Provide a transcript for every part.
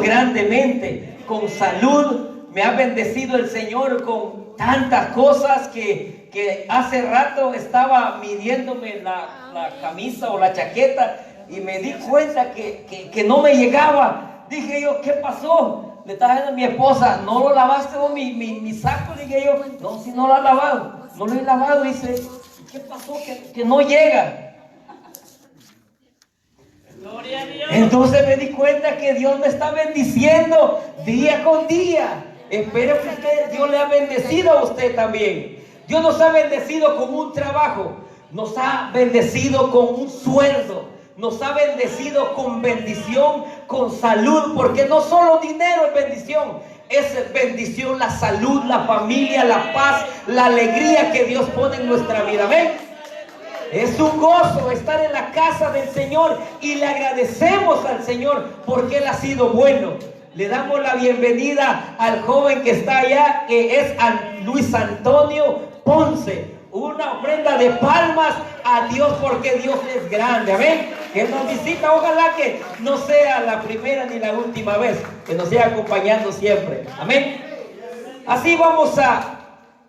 grandemente, con salud. Me ha bendecido el Señor con tantas cosas que hace rato estaba midiéndome la camisa o la chaqueta y me di cuenta que no me llegaba. Dije yo, ¿qué pasó? Le estaba diciendo a mi esposa, ¿no lo lavaste vos mi saco? Dije yo, no, si no lo has lavado, no lo he lavado. Dice, ¿qué pasó? Que no llega. Entonces me di cuenta que Dios me está bendiciendo día con día. Espero que Dios le ha bendecido a usted también. Dios nos ha bendecido con un trabajo, nos ha bendecido con un sueldo, nos ha bendecido con bendición, con salud, porque no solo dinero es bendición, es bendición la salud, la familia, la paz, la alegría que Dios pone en nuestra vida. Amén. Es un gozo estar en la casa del Señor y le agradecemos al Señor porque Él ha sido bueno. Le damos la bienvenida al joven que está allá, que es Luis Antonio Ponce. Una ofrenda de palmas a Dios porque Dios es grande. Amén. Que nos visita, ojalá que no sea la primera ni la última vez, que nos siga acompañando siempre. Amén. Así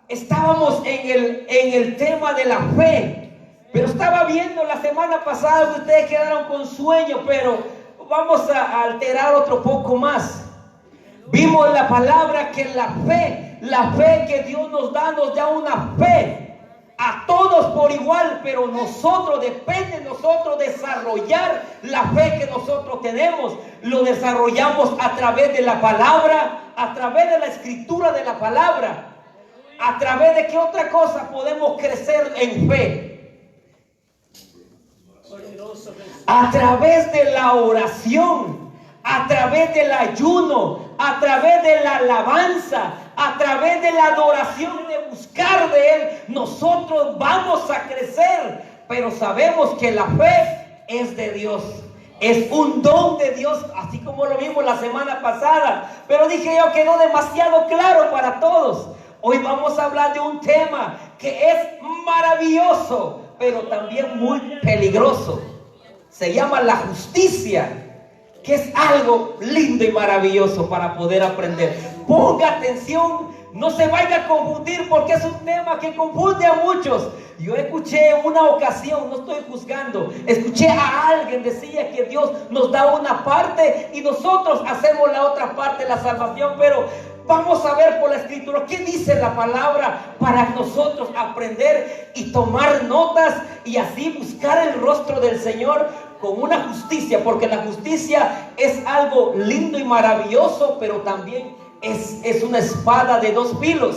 estábamos en el tema de la fe. Pero estaba viendo la semana pasada que ustedes quedaron con sueño, pero vamos a alterar otro poco más. Vimos la palabra que la fe que Dios nos da una fe a todos por igual, pero depende de nosotros desarrollar la fe que nosotros tenemos. Lo desarrollamos a través de la palabra, a través de la escritura de la palabra. ¿A través de qué otra cosa podemos crecer en fe? A través de la oración, a través del ayuno, a través de la alabanza, a través de la adoración, de buscar de Él, nosotros vamos a crecer. Pero sabemos que la fe es de Dios, es un don de Dios, así como lo vimos la semana pasada. Pero dije yo, quedó demasiado claro para todos. Hoy vamos a hablar de un tema que es maravilloso, pero también muy peligroso. Se llama la justicia, que es algo lindo y maravilloso para poder aprender. Ponga atención, no se vaya a confundir, porque es un tema que confunde a muchos. Yo escuché una ocasión, no estoy juzgando, escuché a alguien decía que Dios nos da una parte y nosotros hacemos la otra parte de la salvación. Pero vamos a ver por la escritura qué dice la palabra para nosotros aprender y tomar notas y así buscar el rostro del Señor con una justicia, porque la justicia es algo lindo y maravilloso, pero también es una espada de dos filos.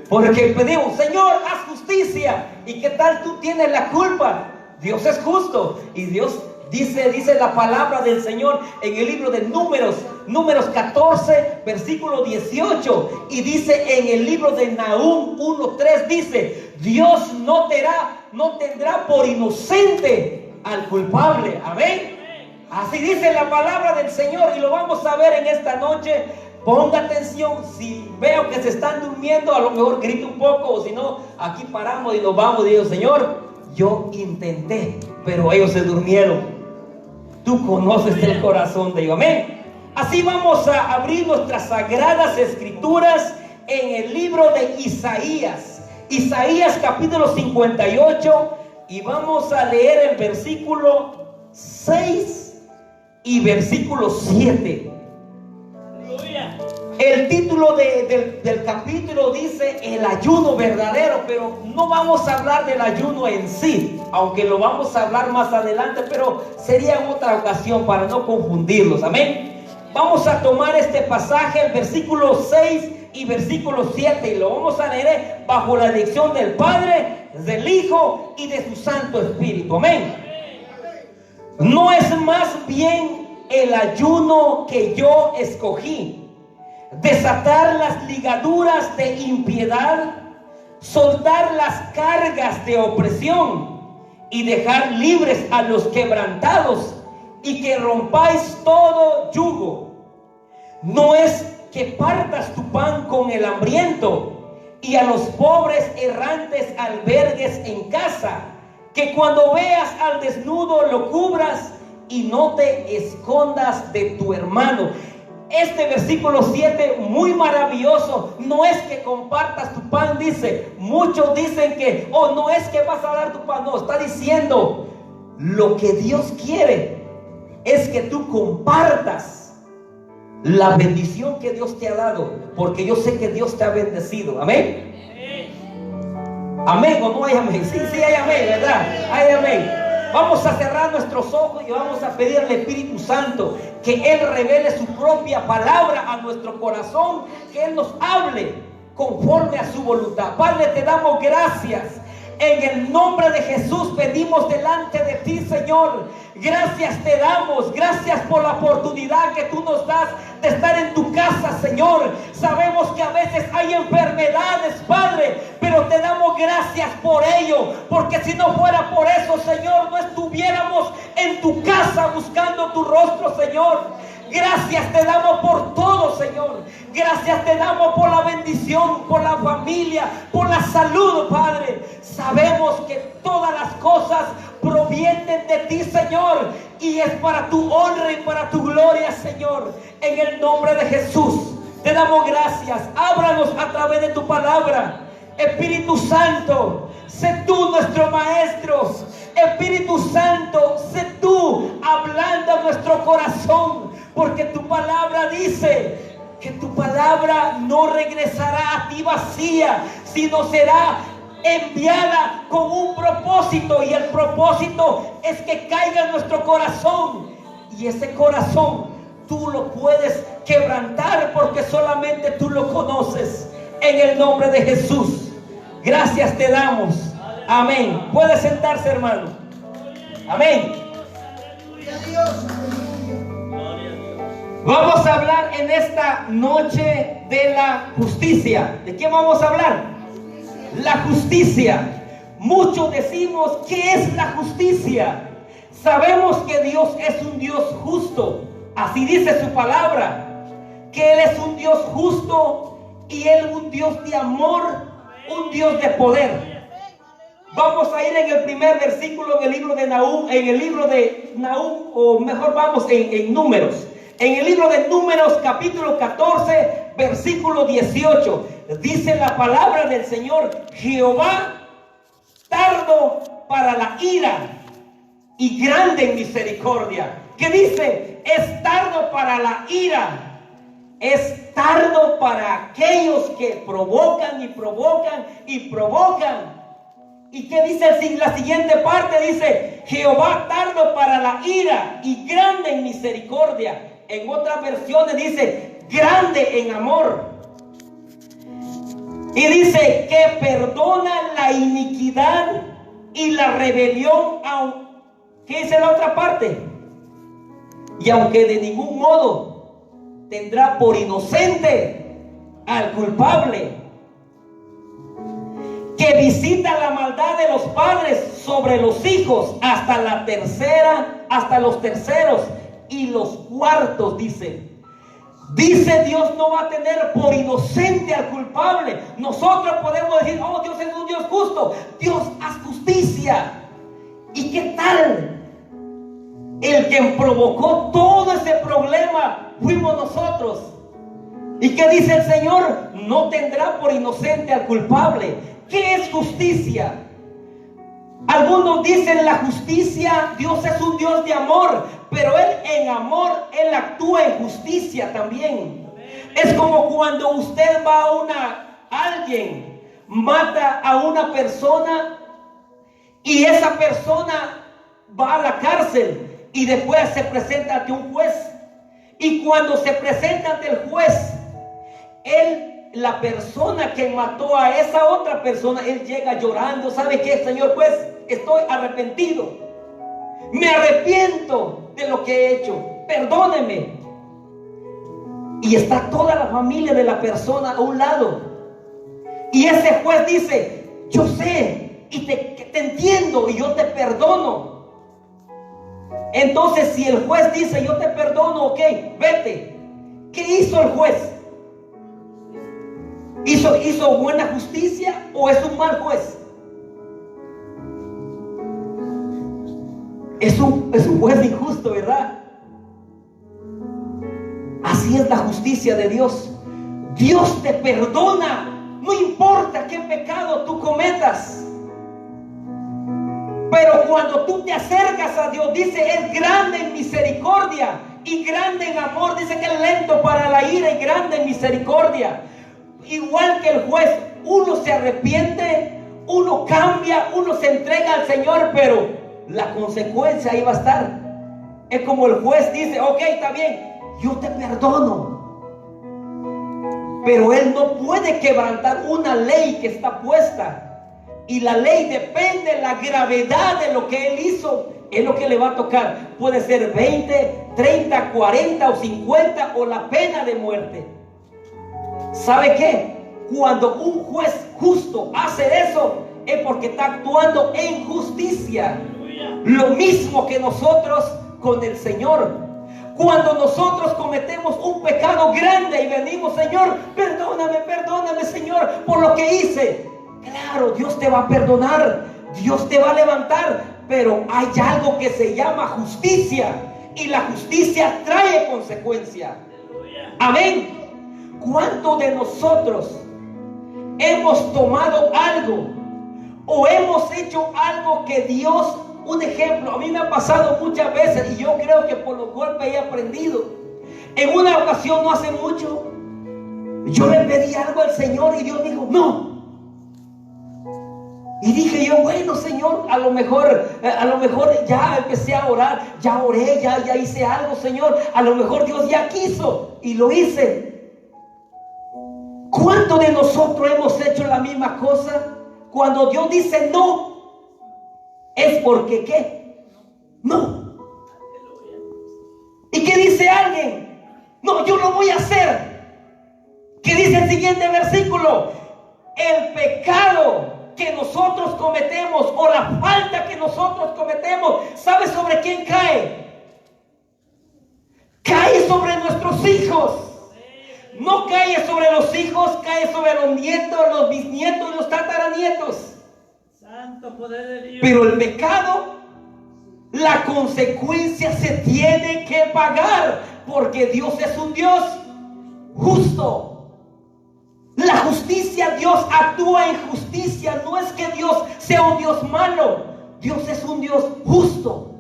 Porque pedimos, Señor, haz justicia, y qué tal tú tienes la culpa. Dios es justo y Dios dice la palabra del Señor en el libro de Números 14 versículo 18, y dice en el libro de Nahum 1:3, dice: Dios no tendrá por inocente al culpable. Amén. Así dice la palabra del Señor y lo vamos a ver en esta noche. Ponga atención, si veo que se están durmiendo, a lo mejor grito un poco, o si no, aquí paramos y nos vamos. Digo, Señor, yo intenté, pero ellos se durmieron. Tú conoces el corazón de ellos. Amén. Así vamos a abrir nuestras sagradas escrituras en el libro de Isaías capítulo 58, y vamos a leer el versículo 6 y versículo 7. El título del capítulo dice el ayuno verdadero, pero no vamos a hablar del ayuno en sí, aunque lo vamos a hablar más adelante, pero sería en otra ocasión para no confundirlos. Amén. Vamos a tomar este pasaje, el versículo 6 y versículo 7, y lo vamos a leer bajo la dirección del Padre, del Hijo y de su Santo Espíritu. Amén. ¿No es más bien el ayuno que yo escogí desatar las ligaduras de impiedad, soltar las cargas de opresión y dejar libres a los quebrantados, y que rompáis todo yugo? ¿No es que partas tu pan con el hambriento y a los pobres errantes albergues en casa? Que cuando veas al desnudo lo cubras y no te escondas de tu hermano. Este versículo 7, muy maravilloso. No es que compartas tu pan, dice. Muchos dicen que, no es que vas a dar tu pan. No, está diciendo, lo que Dios quiere es que tú compartas la bendición que Dios te ha dado, porque yo sé que Dios te ha bendecido. Amén. Amén o no hay amén. Sí, hay amén, ¿verdad? Hay amén. Vamos a cerrar nuestros ojos y vamos a pedir al Espíritu Santo que Él revele su propia palabra a nuestro corazón, que Él nos hable conforme a su voluntad. Padre, te damos gracias. En el nombre de Jesús pedimos delante de ti, Señor. Gracias te damos. Gracias por la oportunidad que tú nos das de estar en tu casa, Señor. Sabemos que a veces hay enfermedades, Padre, pero te damos gracias por ello. Porque si no fuera por eso, Señor, no estuviéramos en tu casa buscando tu rostro, Señor. Gracias te damos por todo, Señor. Gracias te damos por la bendición, por la familia, por la salud, Padre. Sabemos que todas las cosas provienen de ti, Señor, y es para tu honra y para tu gloria, Señor. En el nombre de Jesús te damos gracias. Háblanos a través de tu palabra. Espíritu Santo, sé tú nuestro maestro. Espíritu Santo, sé tú hablando a nuestro corazón, porque tu palabra dice que tu palabra no regresará a ti vacía, sino será enviada con un propósito, y el propósito es que caiga en nuestro corazón, y ese corazón tú lo puedes quebrantar porque solamente tú lo conoces. En el nombre de Jesús, gracias te damos. Amén. Puede sentarse, hermano. Amén. Vamos a hablar en esta noche de la justicia. ¿De qué vamos a hablar? La justicia. Muchos decimos, ¿qué es la justicia? Sabemos que Dios es un Dios justo. Así dice su palabra, que Él es un Dios justo y Él un Dios de amor, un Dios de poder. Vamos a ir en el primer versículo en el libro de Nahum, o mejor vamos en Números. En el libro de Números, capítulo 14, versículo 18, dice la palabra del Señor: Jehová, tardo para la ira y grande en misericordia. ¿Qué dice? Es tardo para la ira. Es tardo para aquellos que provocan y provocan y provocan. ¿Y qué dice la siguiente parte? Dice: Jehová tardo para la ira y grande en misericordia. En otras versiones dice: grande en amor. Y dice que perdona la iniquidad y la rebelión. ¿Qué dice la otra parte? Y aunque de ningún modo tendrá por inocente al culpable, que visita la maldad de los padres sobre los hijos hasta los terceros y los cuartos, dice. Dios no va a tener por inocente al culpable. Nosotros podemos decir: oh, Dios es un Dios justo. Dios haz justicia. ¿Y qué tal? El que provocó todo ese problema fuimos nosotros. ¿Y qué dice el Señor? No tendrá por inocente al culpable. ¿Qué es justicia? Algunos dicen la justicia, Dios es un Dios de amor, pero Él en amor, Él actúa en justicia también. Es como cuando usted va alguien mata a una persona y esa persona va a la cárcel y después se presenta ante un juez. Y cuando se presenta ante el juez, la persona que mató a esa otra persona, él llega llorando: ¿sabe qué, señor juez? Estoy arrepentido. Me arrepiento de lo que he hecho. Perdóneme. Y está toda la familia de la persona a un lado. Y ese juez dice: yo sé y te entiendo y yo te perdono. Entonces, si el juez dice: yo te perdono, ok, vete. ¿Qué hizo el juez? ¿Hizo buena justicia o es un mal juez? Es un juez injusto, ¿verdad? Así es la justicia de Dios. Dios te perdona, no importa qué pecado tú cometas. Pero cuando tú te acercas a Dios, dice, es grande en misericordia y grande en amor. Dice que es lento para la ira y grande en misericordia. Igual que el juez, uno se arrepiente, uno cambia, uno se entrega al Señor, pero la consecuencia ahí va a estar. Es como el juez dice, ok, está bien, yo te perdono, pero él no puede quebrantar una ley que está puesta. Y la ley depende de la gravedad de lo que él hizo, es lo que le va a tocar. Puede ser 20, 30, 40 o 50 o la pena de muerte. ¿Sabe qué? Cuando un juez justo hace eso, es porque está actuando en justicia. Lo mismo que nosotros con el Señor. Cuando nosotros cometemos un pecado grande y venimos, Señor, perdóname, Señor, por lo que hice. Claro, Dios te va a perdonar, Dios te va a levantar, pero hay algo que se llama justicia, y la justicia trae consecuencia. Amén. ¿Cuántos de nosotros hemos tomado algo o hemos hecho algo que Dios, un ejemplo, a mí me ha pasado muchas veces y yo creo que por los golpes he aprendido? En una ocasión, no hace mucho, yo le pedí algo al Señor y Dios dijo, no. Y dije yo, bueno, Señor, a lo mejor ya empecé a orar, ya oré, ya hice algo, Señor, a lo mejor Dios ya quiso y lo hice. ¿Cuántos de nosotros hemos hecho la misma cosa? Cuando Dios dice no, es porque ¿qué? No. ¿Y qué dice alguien? No, yo lo voy a hacer. ¿Qué dice el siguiente versículo? El pecado que nosotros cometemos o la falta que nosotros cometemos, ¿sabe sobre quién cae? Cae sobre nuestros hijos. No cae sobre los hijos, cae sobre los nietos, los bisnietos y los tataranietos. Santo poder de Dios. Pero el pecado, la consecuencia se tiene que pagar, porque Dios es un Dios justo. La justicia, Dios actúa en justicia. No es que Dios sea un Dios malo. Dios es un Dios justo.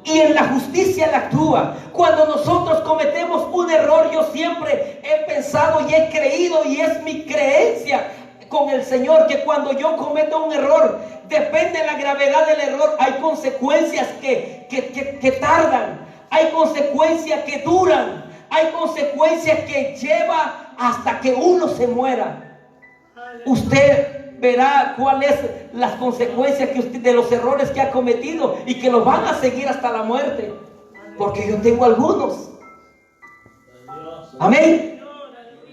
Y en la justicia Él actúa. Cuando nosotros cometemos un error, yo siempre he pensado y he creído, y es mi creencia con el Señor, que cuando yo cometo un error, depende de la gravedad del error, hay consecuencias que tardan. Hay consecuencias que duran. Hay consecuencias que lleva hasta que uno se muera. Usted verá cuáles son las consecuencias de los errores que ha cometido y que lo van a seguir hasta la muerte. Porque yo tengo algunos. Amén.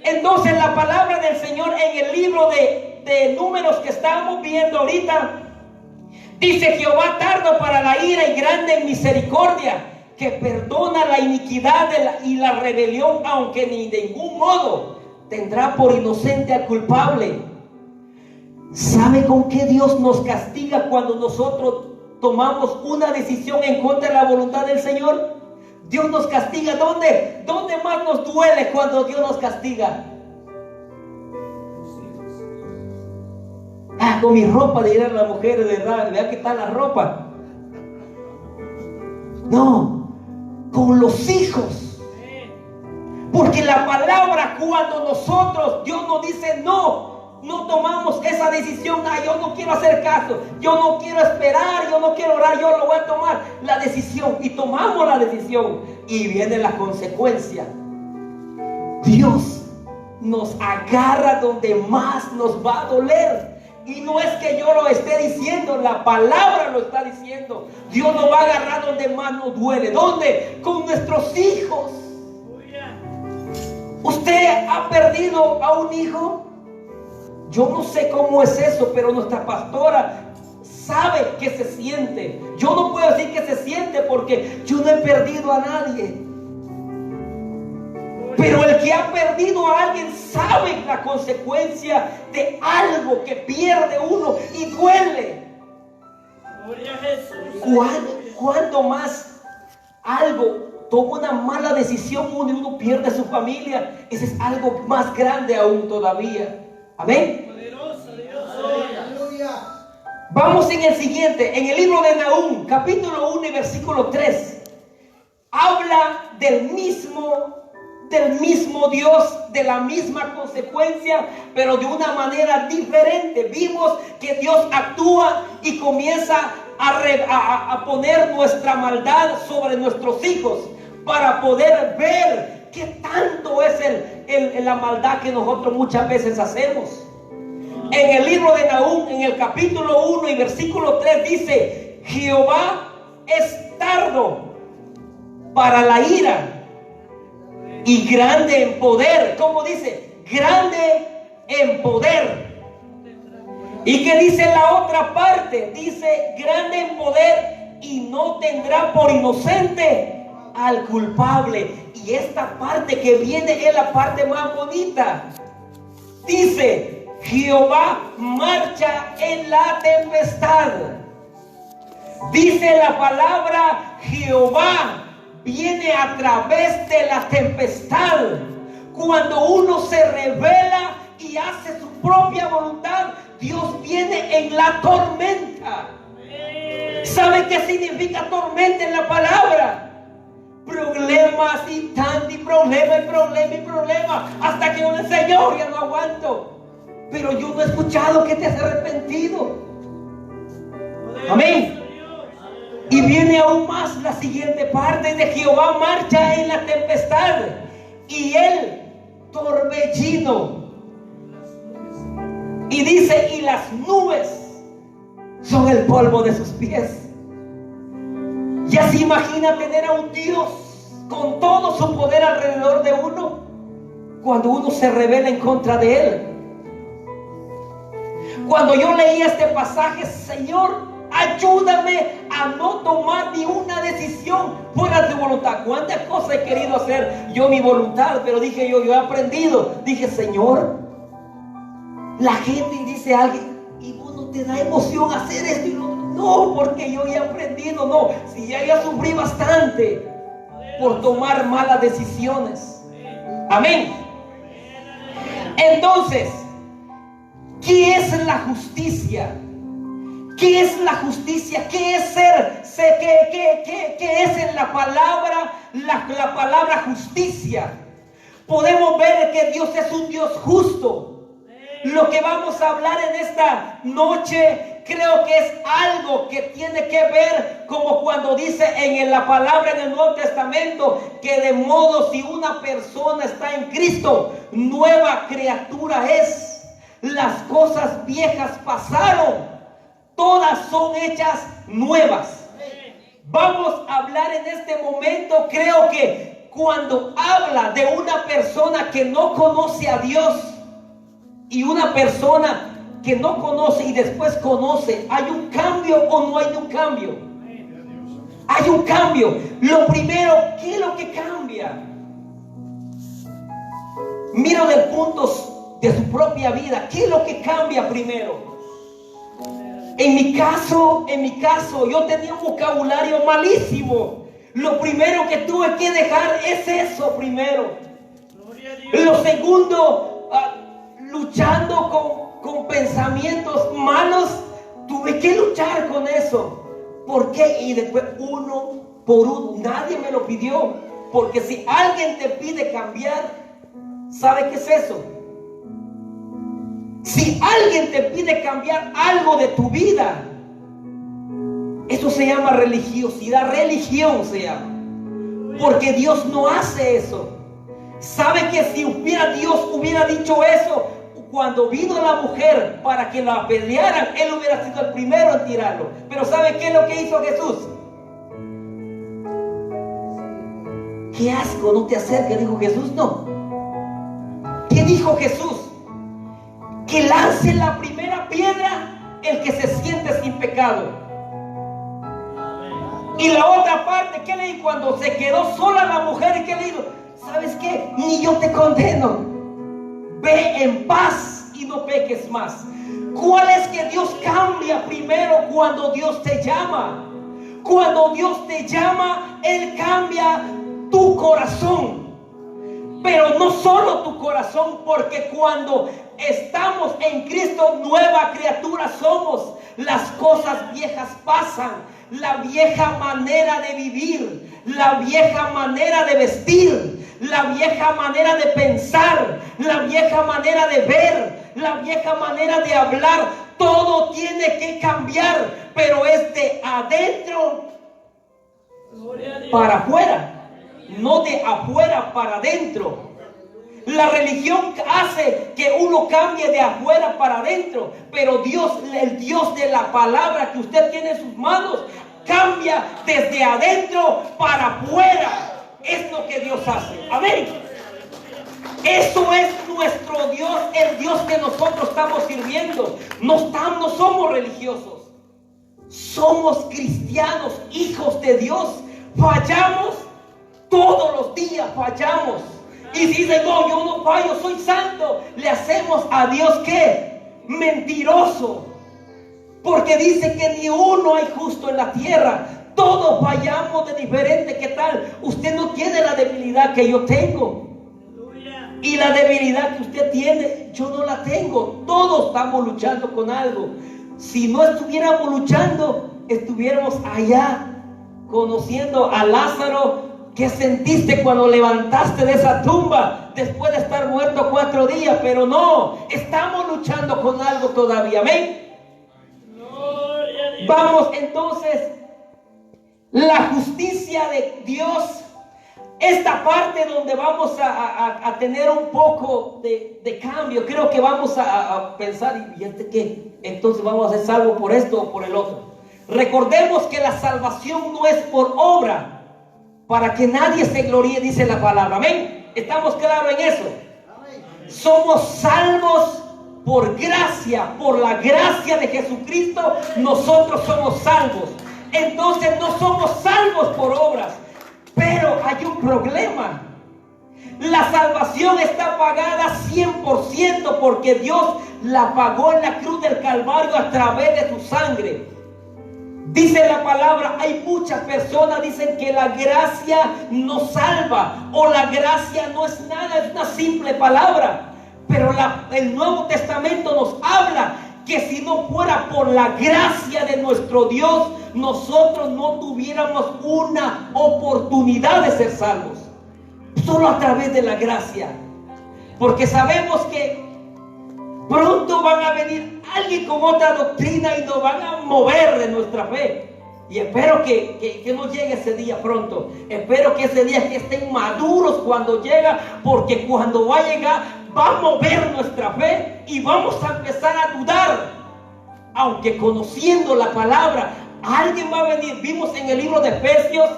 Entonces la palabra del Señor en el libro de Números que estamos viendo ahorita dice: Jehová tardo para la ira y grande en misericordia, que perdona la iniquidad y la rebelión, aunque ni de ningún modo tendrá por inocente al culpable. ¿Sabe con qué Dios nos castiga cuando nosotros tomamos una decisión en contra de la voluntad del Señor? Dios nos castiga. ¿Dónde? ¿Dónde más nos duele cuando Dios nos castiga? Con mi ropa, dirán las mujeres, ¿verdad? Vea qué tal la ropa. No, con los hijos. Porque la palabra, cuando nosotros, Dios nos dice no tomamos esa decisión. Yo no quiero hacer caso, yo no quiero esperar, yo no quiero orar, yo lo voy a tomar la decisión, y tomamos la decisión y viene la consecuencia. Dios nos agarra donde más nos va a doler. Y no es que yo lo esté diciendo, la palabra lo está diciendo. Dios nos va a agarrar donde más nos duele. ¿Dónde? Con nuestros hijos. ¿Usted ha perdido a un hijo? Yo no sé cómo es eso, pero nuestra pastora sabe que se siente. Yo no puedo decir que se siente porque yo no he perdido a nadie. Pero el que ha perdido a alguien sabe la consecuencia de algo que pierde uno y duele. cuando más algo toma una mala decisión uno pierde su familia, ese es algo más grande aún todavía. Amén. Vamos en el siguiente, en el libro de Nahum, capítulo 1 y versículo 3. Habla del mismo Dios, de la misma consecuencia, pero de una manera diferente. Vimos que Dios actúa y comienza a poner nuestra maldad sobre nuestros hijos para poder ver qué tanto es la maldad que nosotros muchas veces hacemos. En el libro de Nahum, en el capítulo 1 y versículo 3 dice: Jehová es tardo para la ira y grande en poder. ¿Cómo dice? Grande en poder. ¿Y qué dice la otra parte? Dice: grande en poder y no tendrá por inocente al culpable. Y esta parte que viene es la parte más bonita. Dice: Jehová marcha en la tempestad. Dice la palabra: Jehová viene a través de la tempestad. Cuando uno se revela y hace su propia voluntad, Dios viene en la tormenta. ¿Sabe qué significa tormenta en la palabra? Problemas y problema, hasta que uno dice: Señor, ya no aguanto. Pero yo no he escuchado que te has arrepentido. Amén. Y viene aún más la siguiente parte: de Jehová marcha en la tempestad y el torbellino. Y dice: y las nubes son el polvo de sus pies. Ya se imagina tener a un Dios con todo su poder alrededor de uno cuando uno se rebela en contra de Él. Cuando yo leía este pasaje: Señor, ayúdame a no tomar ni una decisión fuera de tu voluntad. ¿Cuántas cosas he querido hacer yo mi voluntad? Pero dije yo he aprendido. Dije: Señor, la gente dice a alguien: ¿y vos no te da emoción hacer esto? Y no, porque yo he aprendido. No, si ya sufrí bastante por tomar malas decisiones. Amén. Entonces, ¿qué es la justicia? ¿Qué es la justicia? ¿Qué es ser? ¿Qué es en la palabra? La palabra justicia. Podemos ver que Dios es un Dios justo. Lo que vamos a hablar en esta noche creo que es algo que tiene que ver como cuando dice en la palabra en el Nuevo Testamento que de modo si una persona está en Cristo, nueva criatura es. Las cosas viejas pasaron, todas son hechas nuevas. Vamos a hablar en este momento, creo que cuando habla de una persona que no conoce a Dios y una persona que no conoce y después conoce, ¿hay un cambio o no hay un cambio? Hay un cambio. Lo primero, ¿qué es lo que cambia? Mira del punto de su propia vida, ¿qué es lo que cambia primero? En mi caso, yo tenía un vocabulario malísimo. Lo primero que tuve que dejar es eso primero. Lo segundo, luchando con pensamientos malos, tuve que luchar con eso. ¿Por qué? Y después uno por uno, nadie me lo pidió. Porque si alguien te pide cambiar, ¿sabe qué es eso? Si alguien te pide cambiar algo de tu vida, eso se llama religiosidad, religión se llama. Porque Dios no hace eso. ¿Sabe que si Dios hubiera dicho eso, cuando vino la mujer para que la apedrearan, Él hubiera sido el primero en tirarlo? Pero ¿sabe qué es lo que hizo Jesús? ¡Qué asco! No te acerques, dijo Jesús. No. ¿Qué dijo Jesús? Que lance la primera piedra el que se siente sin pecado. Y la otra parte, ¿qué le dijo? Cuando se quedó sola la mujer, ¿qué le dijo? ¿Sabes qué? Ni yo te condeno. Ve en paz y no peques más. ¿Cuál es que Dios cambia primero cuando Dios te llama? Cuando Dios te llama, Él cambia tu corazón. Pero no solo tu corazón, porque cuando estamos en Cristo, nueva criatura somos. Las cosas viejas pasan. La vieja manera de vivir, la vieja manera de vestir, la vieja manera de pensar, la vieja manera de ver, la vieja manera de hablar, todo tiene que cambiar, pero es de adentro para afuera, no de afuera para adentro. La religión hace que uno cambie de afuera para adentro, pero Dios, el Dios de la palabra que usted tiene en sus manos, cambia desde adentro para afuera. Es lo que Dios hace. Amén. Eso es nuestro Dios, el Dios que nosotros estamos sirviendo. No somos religiosos, somos cristianos, hijos de Dios. Fallamos todos los días, fallamos. Y si dicen, no, yo no fallo, soy santo, le hacemos a Dios ¿qué? Mentiroso. Porque dice que ni uno hay justo en la tierra. Todos fallamos de diferente. ¿Qué tal? Usted no tiene la debilidad que yo tengo. Y la debilidad que usted tiene, yo no la tengo. Todos estamos luchando con algo. Si no estuviéramos luchando, estuviéramos allá conociendo a Lázaro. ¿Qué sentiste cuando levantaste de esa tumba después de estar muerto 4 días? Pero no, estamos luchando con algo todavía. Amén. Vamos entonces, la justicia de Dios, esta parte donde vamos a tener un poco de cambio. Creo que vamos a pensar, ¿y este qué? Entonces vamos a ser salvos por esto o por el otro. Recordemos que la salvación no es por obra, para que nadie se gloríe, dice la palabra. Amén. ¿Estamos claros en eso? Somos salvos por gracia, por la gracia de Jesucristo, nosotros somos salvos. Entonces no somos salvos por obras. Pero hay un problema. La salvación está pagada 100% porque Dios la pagó en la cruz del Calvario a través de su sangre. Dice la palabra, hay muchas personas dicen que la gracia no salva o la gracia no es nada, es una simple palabra. Pero el Nuevo Testamento nos habla que si no fuera por la gracia de nuestro Dios, nosotros no tuviéramos una oportunidad de ser salvos. Solo a través de la gracia. Porque sabemos que pronto van a venir alguien con otra doctrina y nos van a mover de nuestra fe. Y espero que no llegue ese día pronto. Espero que ese día que estén maduros cuando llega, porque cuando va a llegar va a mover nuestra fe y vamos a empezar a dudar. Aunque conociendo la palabra, alguien va a venir. Vimos en el libro de Efesios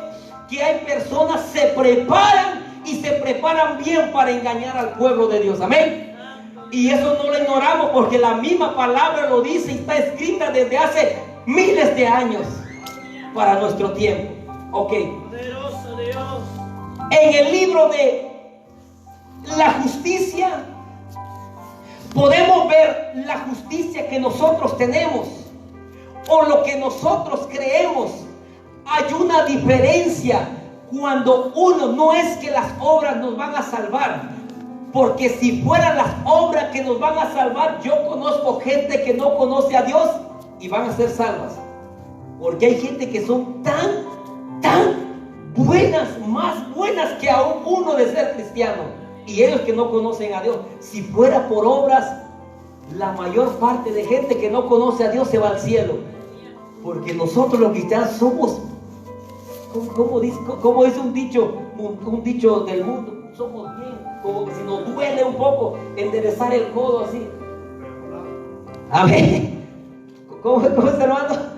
que hay personas que se preparan y se preparan bien para engañar al pueblo de Dios. Amén. Y eso no lo ignoramos porque la misma palabra lo dice y está escrita desde hace miles de años para nuestro tiempo. Ok. En el libro de la justicia podemos ver la justicia que nosotros tenemos o lo que nosotros creemos. Hay una diferencia cuando uno, no es que las obras nos van a salvar, porque si fueran las obras que nos van a salvar, yo conozco gente que no conoce a Dios y van a ser salvas, porque hay gente que son tan buenas, más buenas que aún uno de ser cristiano, y ellos que no conocen a Dios. Si fuera por obras, la mayor parte de gente que no conoce a Dios se va al cielo, porque nosotros los cristianos somos, ¿cómo dice un dicho del mundo? Somos bien, como que si nos duele un poco enderezar el codo así. Amén. ¿Cómo es, hermano?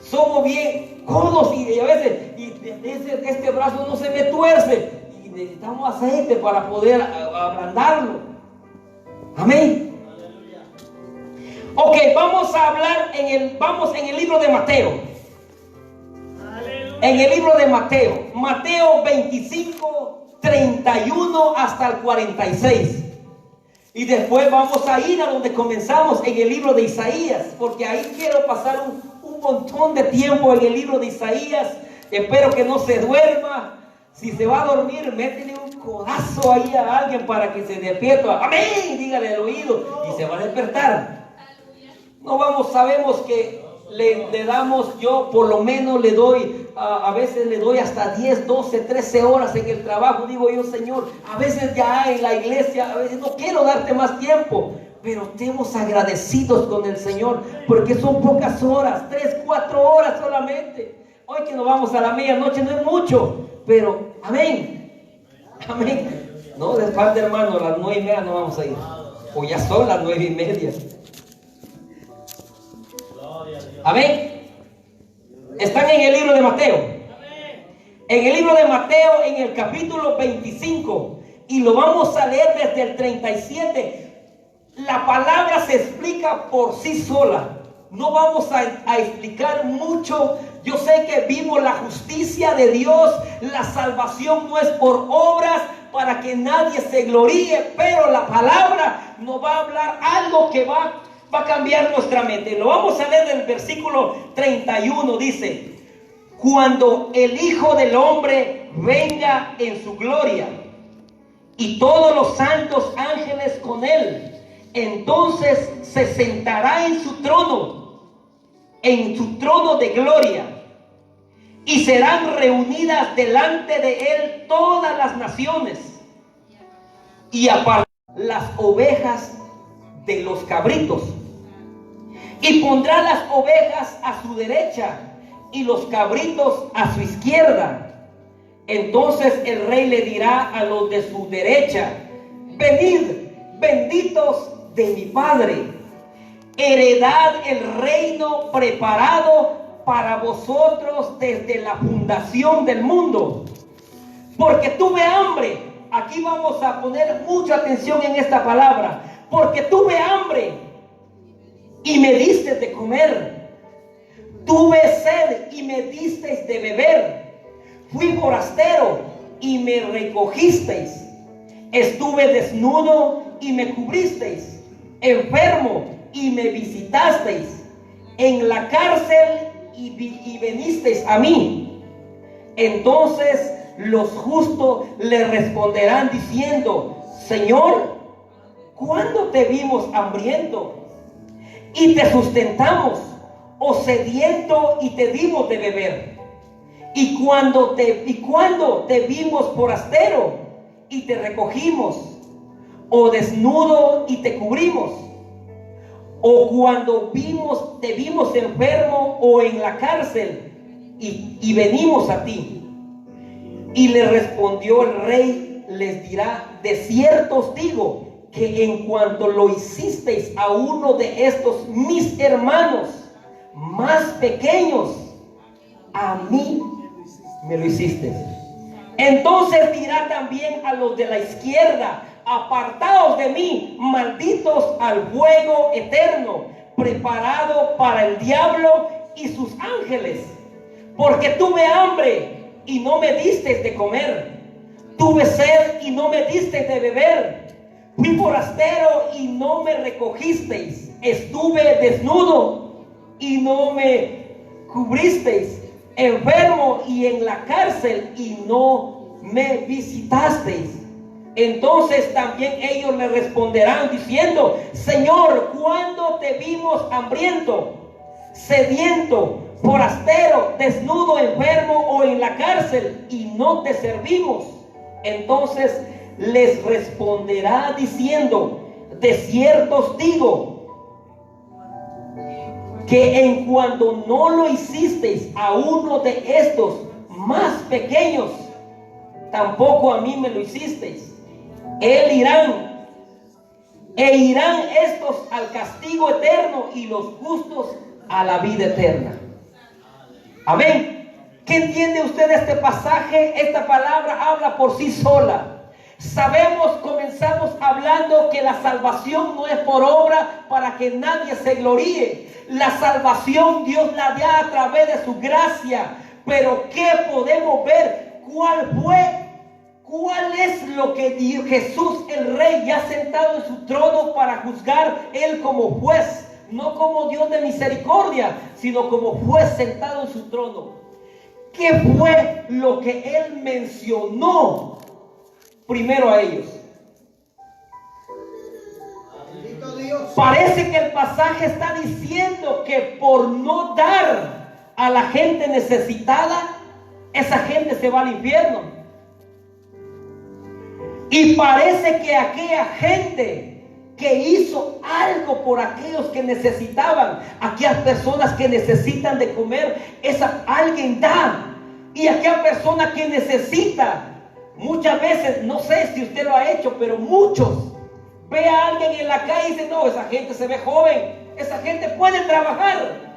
Somos bien codos y a veces este brazo no se me tuerce y necesitamos aceite para poder ablandarlo. Amén. Ok, vamos a hablar vamos en el libro de Mateo. En el libro de Mateo 25, 31 hasta el 46. Y después vamos a ir a donde comenzamos, en el libro de Isaías, porque ahí quiero pasar un un montón de tiempo en el libro de Isaías. Espero que no se duerma. Si se va a dormir, métele un codazo ahí a alguien para que se despierte. Amén, dígale al oído y se va a despertar. No sabemos que le damos, yo por lo menos le doy, a veces le doy hasta 10, 12, 13 horas en el trabajo. Digo yo, Señor, a veces ya en la iglesia, a veces no quiero darte más tiempo, pero estemos agradecidos con el Señor, porque son pocas horas, 3, 4 horas solamente. Hoy que nos vamos a la medianoche no es mucho, pero amén, amén. No, después de hermano, a las 9:30 no vamos a ir, o ya son las 9:30. Amén. Están en el libro de Mateo. En el libro de Mateo, en el capítulo 25, y lo vamos a leer desde el 37. La palabra se explica por sí sola. No vamos a explicar mucho. Yo sé que vimos la justicia de Dios. La salvación no es por obras para que nadie se gloríe, pero la palabra nos va a hablar algo que va a cambiar nuestra mente. Lo vamos a leer del versículo 31. Dice: cuando el Hijo del Hombre venga en su gloria y todos los santos ángeles con él, entonces se sentará en su trono de gloria, y serán reunidas delante de él todas las naciones, y apartará las ovejas de los cabritos, y pondrá las ovejas a su derecha y los cabritos a su izquierda. Entonces el rey le dirá a los de su derecha: venid, benditos de mi Padre, heredad el reino preparado para vosotros desde la fundación del mundo. Porque tuve hambre. Aquí vamos a poner mucha atención en esta palabra. Porque tuve hambre y me disteis de comer. Tuve sed y me disteis de beber. Fui forastero y me recogisteis. Estuve desnudo y me cubristeis. Enfermo y me visitasteis. En la cárcel y venisteis a mí. Entonces los justos le responderán diciendo: Señor, ¿cuándo te vimos hambriento y te sustentamos, o sediento y te dimos de beber? ¿Y cuándo te vimos forastero y te recogimos, o desnudo y te cubrimos? ¿O cuando te vimos enfermo o en la cárcel y venimos a ti? Y le respondió el rey, les dirá: de cierto os digo que en cuanto lo hicisteis a uno de estos mis hermanos más pequeños, a mí me lo hicisteis. Entonces dirá también a los de la izquierda: apartaos de mí, malditos, al fuego eterno, preparado para el diablo y sus ángeles. Porque tuve hambre y no me disteis de comer. Tuve sed y no me disteis de beber. Fui forastero y no me recogisteis. Estuve desnudo y no me cubristeis. Enfermo y en la cárcel y no me visitasteis. Entonces también ellos le responderán diciendo: Señor, ¿cuándo te vimos hambriento, sediento, forastero, desnudo, enfermo o en la cárcel y no te servimos? Entonces les responderá diciendo: de cierto os digo que en cuanto no lo hicisteis a uno de estos más pequeños, tampoco a mí me lo hicisteis. Irán estos al castigo eterno y los justos a la vida eterna. Amén. ¿Qué entiende usted de este pasaje? Esta palabra habla por sí sola. Comenzamos hablando que la salvación no es por obra para que nadie se gloríe. La salvación Dios la da a través de su gracia. Pero ¿qué podemos ver? ¿Cuál es lo que Jesús el Rey, ya sentado en su trono para juzgar Él como juez, no como Dios de misericordia, sino como juez sentado en su trono. ¿Qué fue lo que Él mencionó primero a ellos? Parece que el pasaje está diciendo que por no dar a la gente necesitada, esa gente se va al infierno. Y parece que aquella gente que hizo algo por aquellos que necesitaban, aquellas personas que necesitan de comer, alguien da. Y aquella persona que necesita, muchas veces, no sé si usted lo ha hecho, pero muchos, ve a alguien en la calle y dice, no, esa gente se ve joven, esa gente puede trabajar.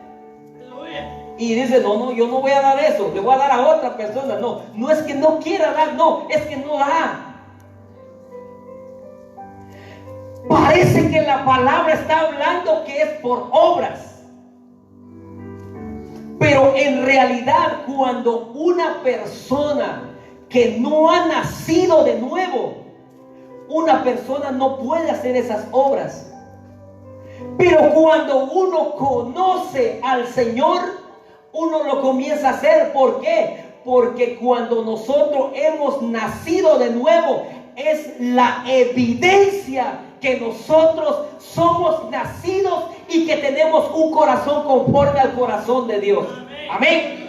Y dice, no, yo no voy a dar eso, le voy a dar a otra persona. No es que no quiera dar, no, es que no da. Parece que la palabra está hablando que es por obras. Pero en realidad, cuando una persona que no ha nacido de nuevo, una persona no puede hacer esas obras. Pero cuando uno conoce al Señor, uno lo comienza a hacer. ¿Por qué? Porque cuando nosotros hemos nacido de nuevo, es la evidencia que nosotros somos nacidos y que tenemos un corazón conforme al corazón de Dios. Amén.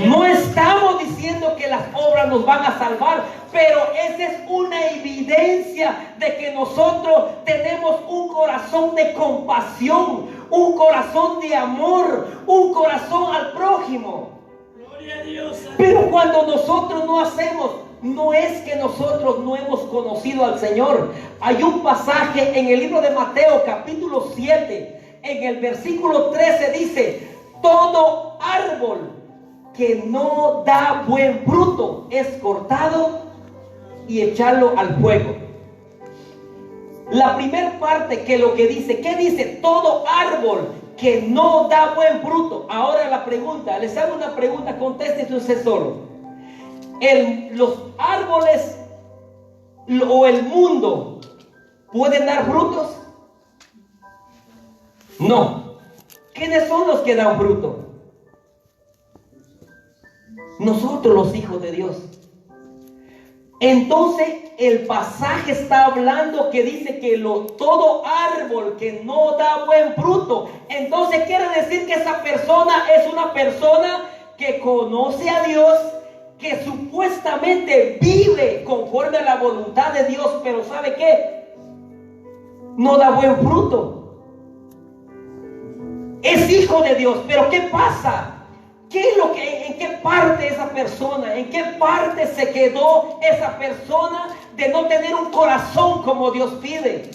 No estamos diciendo que las obras nos van a salvar, pero esa es una evidencia de que nosotros tenemos un corazón de compasión, un corazón de amor, un corazón al prójimo. Gloria a Dios. Pero cuando nosotros no hacemos, no es que nosotros no hemos conocido al Señor. Hay un pasaje en el libro de Mateo, capítulo 7, en el versículo 13 dice: todo árbol que no da buen fruto es cortado y echarlo al fuego. La primera parte que lo que dice, ¿qué dice? Todo árbol que no da buen fruto. Ahora la pregunta, les hago una pregunta, conteste usted solo. ¿Los árboles o el mundo pueden dar frutos? No. ¿Quiénes son los que dan fruto? Nosotros, los hijos de Dios. Entonces el pasaje está hablando que dice que todo árbol que no da buen fruto, entonces quiere decir que esa persona es una persona que conoce a Dios, que supuestamente vive conforme a la voluntad de Dios, pero ¿sabe qué? No da buen fruto. Es hijo de Dios, pero ¿qué pasa? ¿En qué parte esa persona, en qué parte se quedó esa persona de no tener un corazón como Dios pide?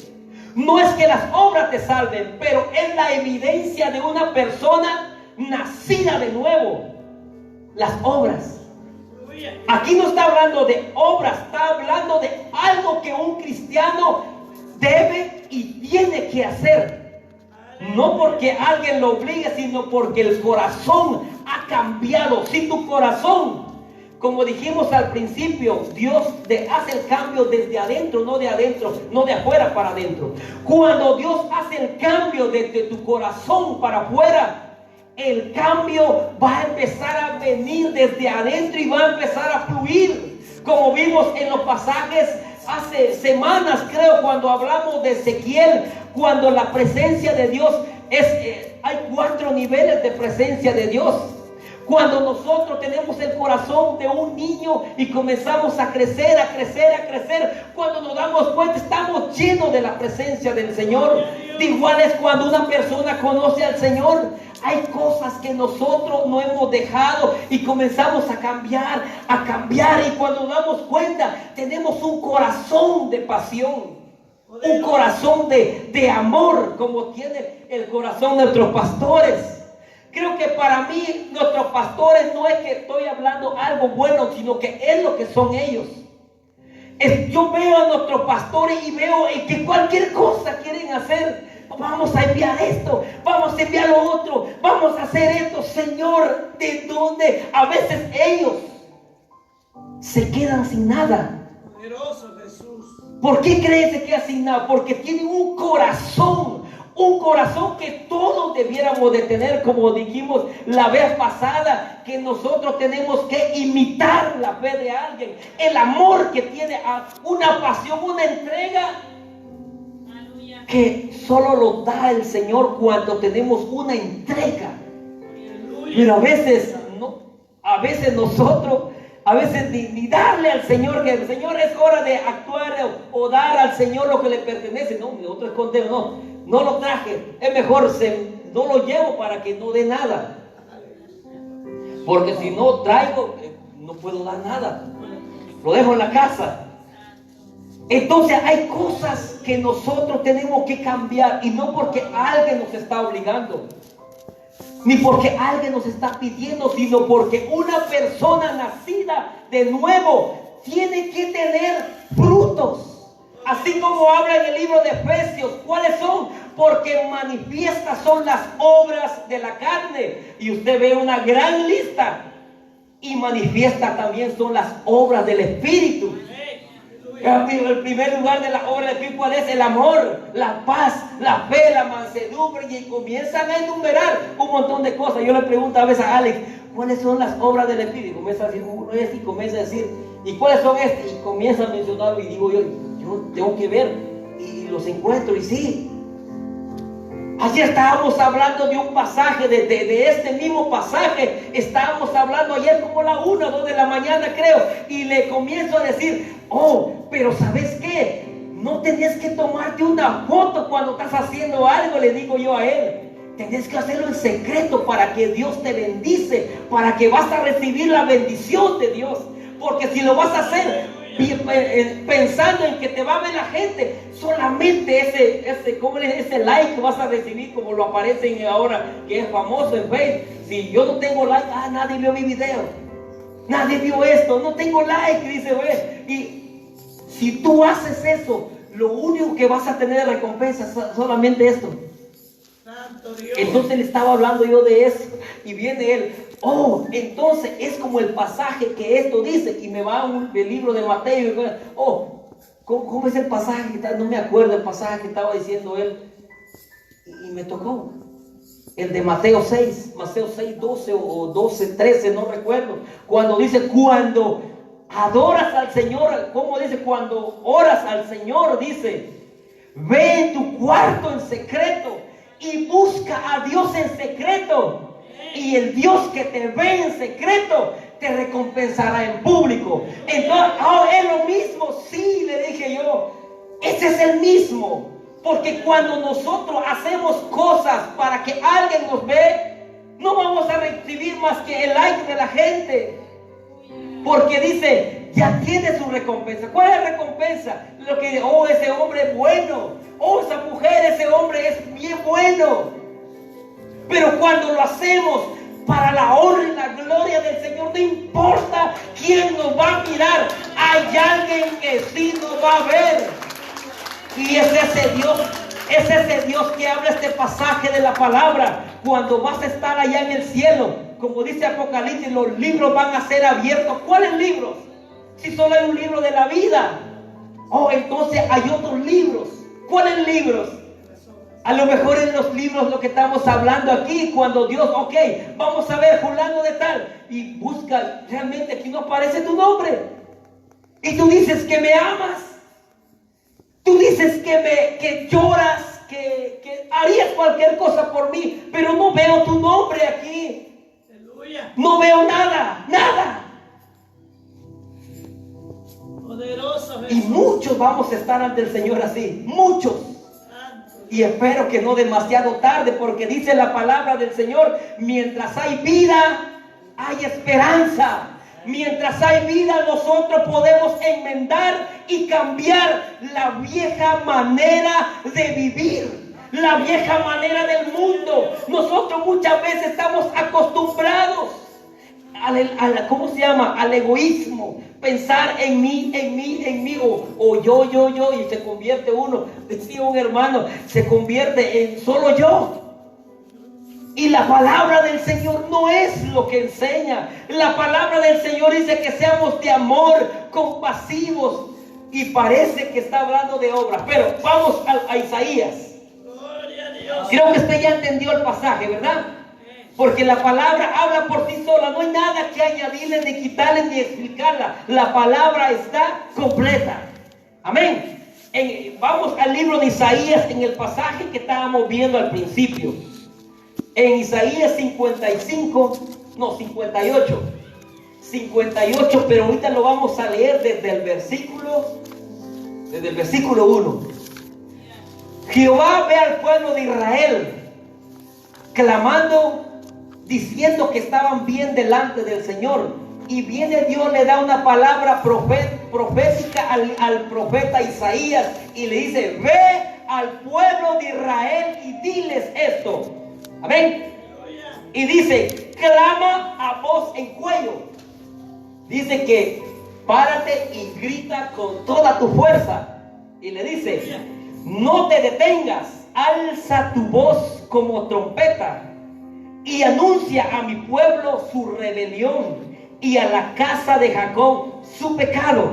No es que las obras te salven, pero es la evidencia de una persona nacida de nuevo. Las obras. Aquí no está hablando de obras, está hablando de algo que un cristiano debe y tiene que hacer. No porque alguien lo obligue, sino porque el corazón ha cambiado. Si tu corazón, como dijimos al principio, Dios hace el cambio desde adentro, no de afuera para adentro. Cuando Dios hace el cambio desde tu corazón para afuera, el cambio va a empezar a venir desde adentro y va a empezar a fluir. Como vimos en los pasajes hace semanas, creo, cuando hablamos de Ezequiel, cuando la presencia de Dios hay 4 niveles de presencia de Dios. Cuando nosotros tenemos el corazón de un niño y comenzamos a crecer, cuando nos damos cuenta estamos llenos de la presencia del Señor. De igual es cuando una persona conoce al Señor. Hay cosas que nosotros no hemos dejado y comenzamos a cambiar, y cuando nos damos cuenta tenemos un corazón de pasión, un corazón de amor, como tiene el corazón de nuestros pastores. Creo que para mí nuestros pastores no es que estoy hablando algo bueno, sino que es lo que son ellos. Yo veo a nuestros pastores y veo que cualquier cosa quieren hacer. Vamos a enviar esto, vamos a enviar lo otro, vamos a hacer esto. Señor, ¿de dónde? A veces ellos se quedan sin nada. Poderoso Jesús. ¿Por qué crees que quedan sin nada? Porque tienen un corazón Un corazón que todos debiéramos de tener, como dijimos la vez pasada, que nosotros tenemos que imitar la fe de alguien, el amor que tiene, una pasión, una entrega que solo lo da el Señor cuando tenemos una entrega. Pero a veces nosotros, ni darle al Señor, que el Señor es hora de actuar o dar al Señor lo que le pertenece. No, nosotros escondemos, no lo traje, es mejor no lo llevo para que no dé nada. Porque si no traigo, no puedo dar nada. Lo dejo en la casa. Entonces hay cosas que nosotros tenemos que cambiar, y no porque alguien nos está obligando, ni porque alguien nos está pidiendo, sino porque una persona nacida de nuevo tiene que tener frutos. Así como habla en el libro de Efesios, ¿cuáles son? Porque manifiestas son las obras de la carne. Y usted ve una gran lista. Y manifiestas también son las obras del Espíritu. El primer lugar de la obra del Espíritu, ¿cuál es? El amor, la paz, la fe, la mansedumbre, y comienzan a enumerar un montón de cosas. Yo le pregunto a veces a Alex, ¿cuáles son las obras del Espíritu? Y comienza a decir uno y comienza a decir, ¿y cuáles son estas? Y comienza a mencionarlo, y digo yo tengo que ver, y los encuentro, y sí. Ayer estábamos hablando de un pasaje, de este mismo pasaje. Estábamos hablando ayer como la 1 o 2 de la mañana, creo. Y le comienzo a decir, pero ¿sabes qué? No tenés que tomarte una foto cuando estás haciendo algo, le digo yo a él. Tenés que hacerlo en secreto para que Dios te bendice, para que vas a recibir la bendición de Dios. Porque si lo vas a hacer pensando en que te va a ver la gente, solamente ese like que vas a recibir, como lo aparecen ahora, que es famoso en Facebook. Si yo no tengo like, nadie vio mi video, nadie vio esto, no tengo like, dice, y si tú haces eso, lo único que vas a tener de recompensa es solamente esto. Entonces le estaba hablando yo de eso, y viene él, entonces es como el pasaje que esto dice, y me va el libro de Mateo, y ¿cómo es el pasaje? No me acuerdo el pasaje que estaba diciendo él, y me tocó el de Mateo 6, 12 o 12, 13, no recuerdo, cuando dice, cuando adoras al Señor, ¿cómo dice? Cuando oras al Señor, dice, ve en tu cuarto en secreto y busca a Dios en secreto, y el Dios que te ve en secreto te recompensará en público. Entonces, es lo mismo. Sí, le dije yo, ese es el mismo, porque cuando nosotros hacemos cosas para que alguien nos ve, no vamos a recibir más que el like de la gente, porque dice, ya tiene su recompensa. ¿Cuál es la recompensa? Lo que, ese hombre es bueno, esa mujer, ese hombre es bien bueno. Pero cuando lo hacemos para la honra y la gloria del Señor, no importa quién nos va a mirar, hay alguien que sí nos va a ver. Y es ese Dios que habla este pasaje de la palabra. Cuando vas a estar allá en el cielo, como dice Apocalipsis, los libros van a ser abiertos. ¿Cuáles libros? Si solo hay un libro de la vida. Entonces hay otros libros. ¿Cuáles libros? A lo mejor en los libros lo que estamos hablando aquí, cuando Dios, vamos a ver fulano de tal, y busca, realmente aquí no aparece tu nombre, y tú dices que me amas, tú dices que lloras, que harías cualquier cosa por mí, pero no veo tu nombre aquí. Aleluya. No veo nada. Poderoso Jesús. Y muchos vamos a estar ante el Señor así, muchos. Y espero que no demasiado tarde, porque dice la palabra del Señor, mientras hay vida, hay esperanza. Mientras hay vida, nosotros podemos enmendar y cambiar la vieja manera de vivir, la vieja manera del mundo. Nosotros muchas veces estamos acostumbrados al egoísmo, pensar en mí, o yo, y se convierte uno, decía un hermano, se convierte en solo yo. Y la palabra del Señor no es lo que enseña. La palabra del Señor dice que seamos de amor, compasivos, y parece que está hablando de obras. Pero vamos a Isaías. Creo que usted ya entendió el pasaje, ¿verdad? Porque la palabra habla por sí sola. No hay nada que añadirle, ni quitarle, ni explicarla. La palabra está completa. Amén. Vamos al libro de Isaías, en el pasaje que estábamos viendo al principio. En Isaías 58, pero ahorita lo vamos a leer desde el versículo 1. Jehová ve al pueblo de Israel clamando, diciendo que estaban bien delante del Señor. Y viene Dios, le da una palabra profética al profeta Isaías y le dice: ve al pueblo de Israel y diles esto. Amén. Y dice: clama a voz en cuello. Dice que párate y grita con toda tu fuerza. Y le dice: no te detengas, alza tu voz como trompeta y anuncia a mi pueblo su rebelión y a la casa de Jacob su pecado.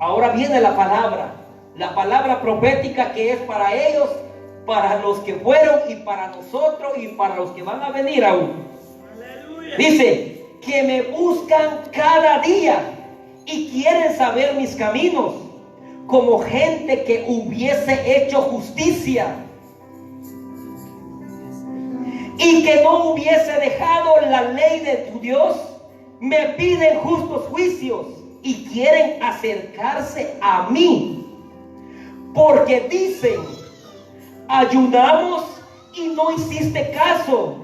Ahora viene la palabra profética que es para ellos, para los que fueron y para nosotros y para los que van a venir aún. Aleluya. Dice: que me buscan cada día y quieren saber mis caminos, como gente que hubiese hecho justicia y que no hubiese dejado la ley de tu Dios. Me piden justos juicios y quieren acercarse a mí, porque dicen: ayunamos y no hiciste caso,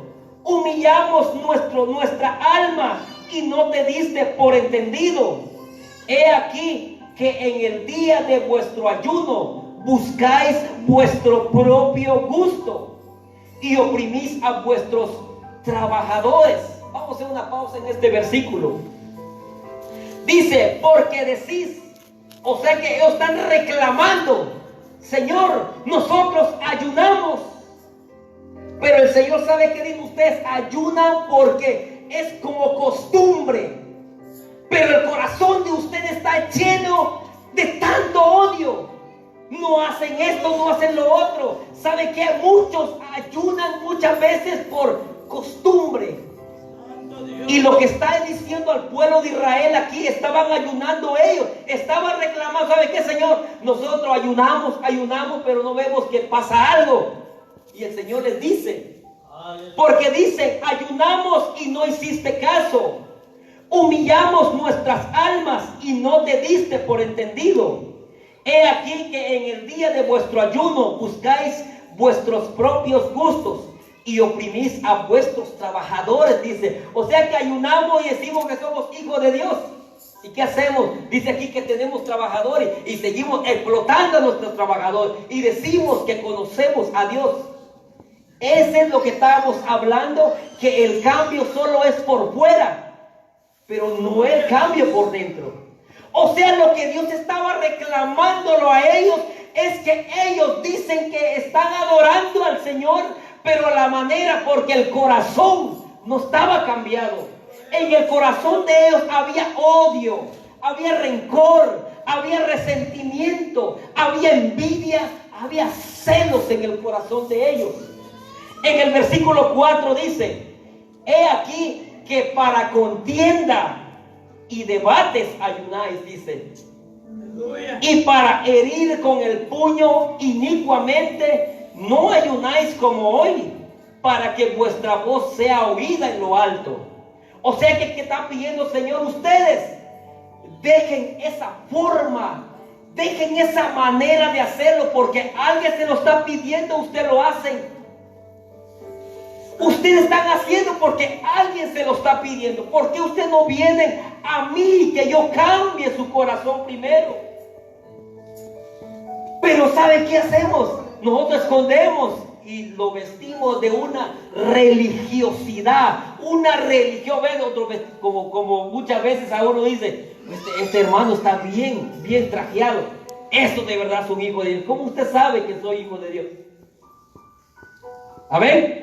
humillamos nuestra alma y no te diste por entendido. He aquí que en el día de vuestro ayuno buscáis vuestro propio gusto y oprimís a vuestros trabajadores. Vamos a hacer una pausa en este versículo. Dice: porque decís, o sea que ellos están reclamando: Señor, nosotros ayunamos. Pero el Señor sabe que dice: ustedes ayunan porque es como costumbre. Pero el corazón de ustedes está lleno de tanto odio. No hacen esto, no hacen lo otro. ¿Sabe que muchos ayunan muchas veces por costumbre? Y lo que está diciendo al pueblo de Israel aquí, estaban ayunando ellos, estaban reclamando: ¿sabe qué, Señor? Nosotros ayunamos, pero no vemos que pasa algo. Y el Señor les dice: porque dicen: ayunamos y no hiciste caso, humillamos nuestras almas y no te diste por entendido. He aquí que en el día de vuestro ayuno buscáis vuestros propios gustos y oprimís a vuestros trabajadores. Dice, o sea que ayunamos y decimos que somos hijos de Dios. ¿Y qué hacemos? Dice aquí que tenemos trabajadores y seguimos explotando a nuestros trabajadores y decimos que conocemos a Dios. Ese es lo que estábamos hablando, que el cambio solo es por fuera, pero no el cambio por dentro. O sea, lo que Dios estaba reclamándolo a ellos es que ellos dicen que están adorando al Señor, pero a la manera, porque el corazón no estaba cambiado. En el corazón de ellos había odio, había rencor, había resentimiento, había envidia, había celos en el corazón de ellos. En el versículo 4 dice: he aquí que para contienda y debates ayunáis, dice. Y para herir con el puño inicuamente no ayunáis como hoy, para que vuestra voz sea oída en lo alto. O sea que está pidiendo, Señor, ustedes dejen esa forma, dejen esa manera de hacerlo, porque alguien se lo está pidiendo, ustedes lo hacen. Ustedes están haciendo porque alguien se lo está pidiendo. ¿Por qué ustedes no vienen a mí que yo cambie su corazón primero? Pero ¿saben qué hacemos? Nosotros escondemos y lo vestimos de una religiosidad, una religión. Ven, como muchas veces a uno dice: este hermano está bien trajeado. Eso de verdad es un hijo de Dios. ¿Cómo usted sabe que soy hijo de Dios? Amén.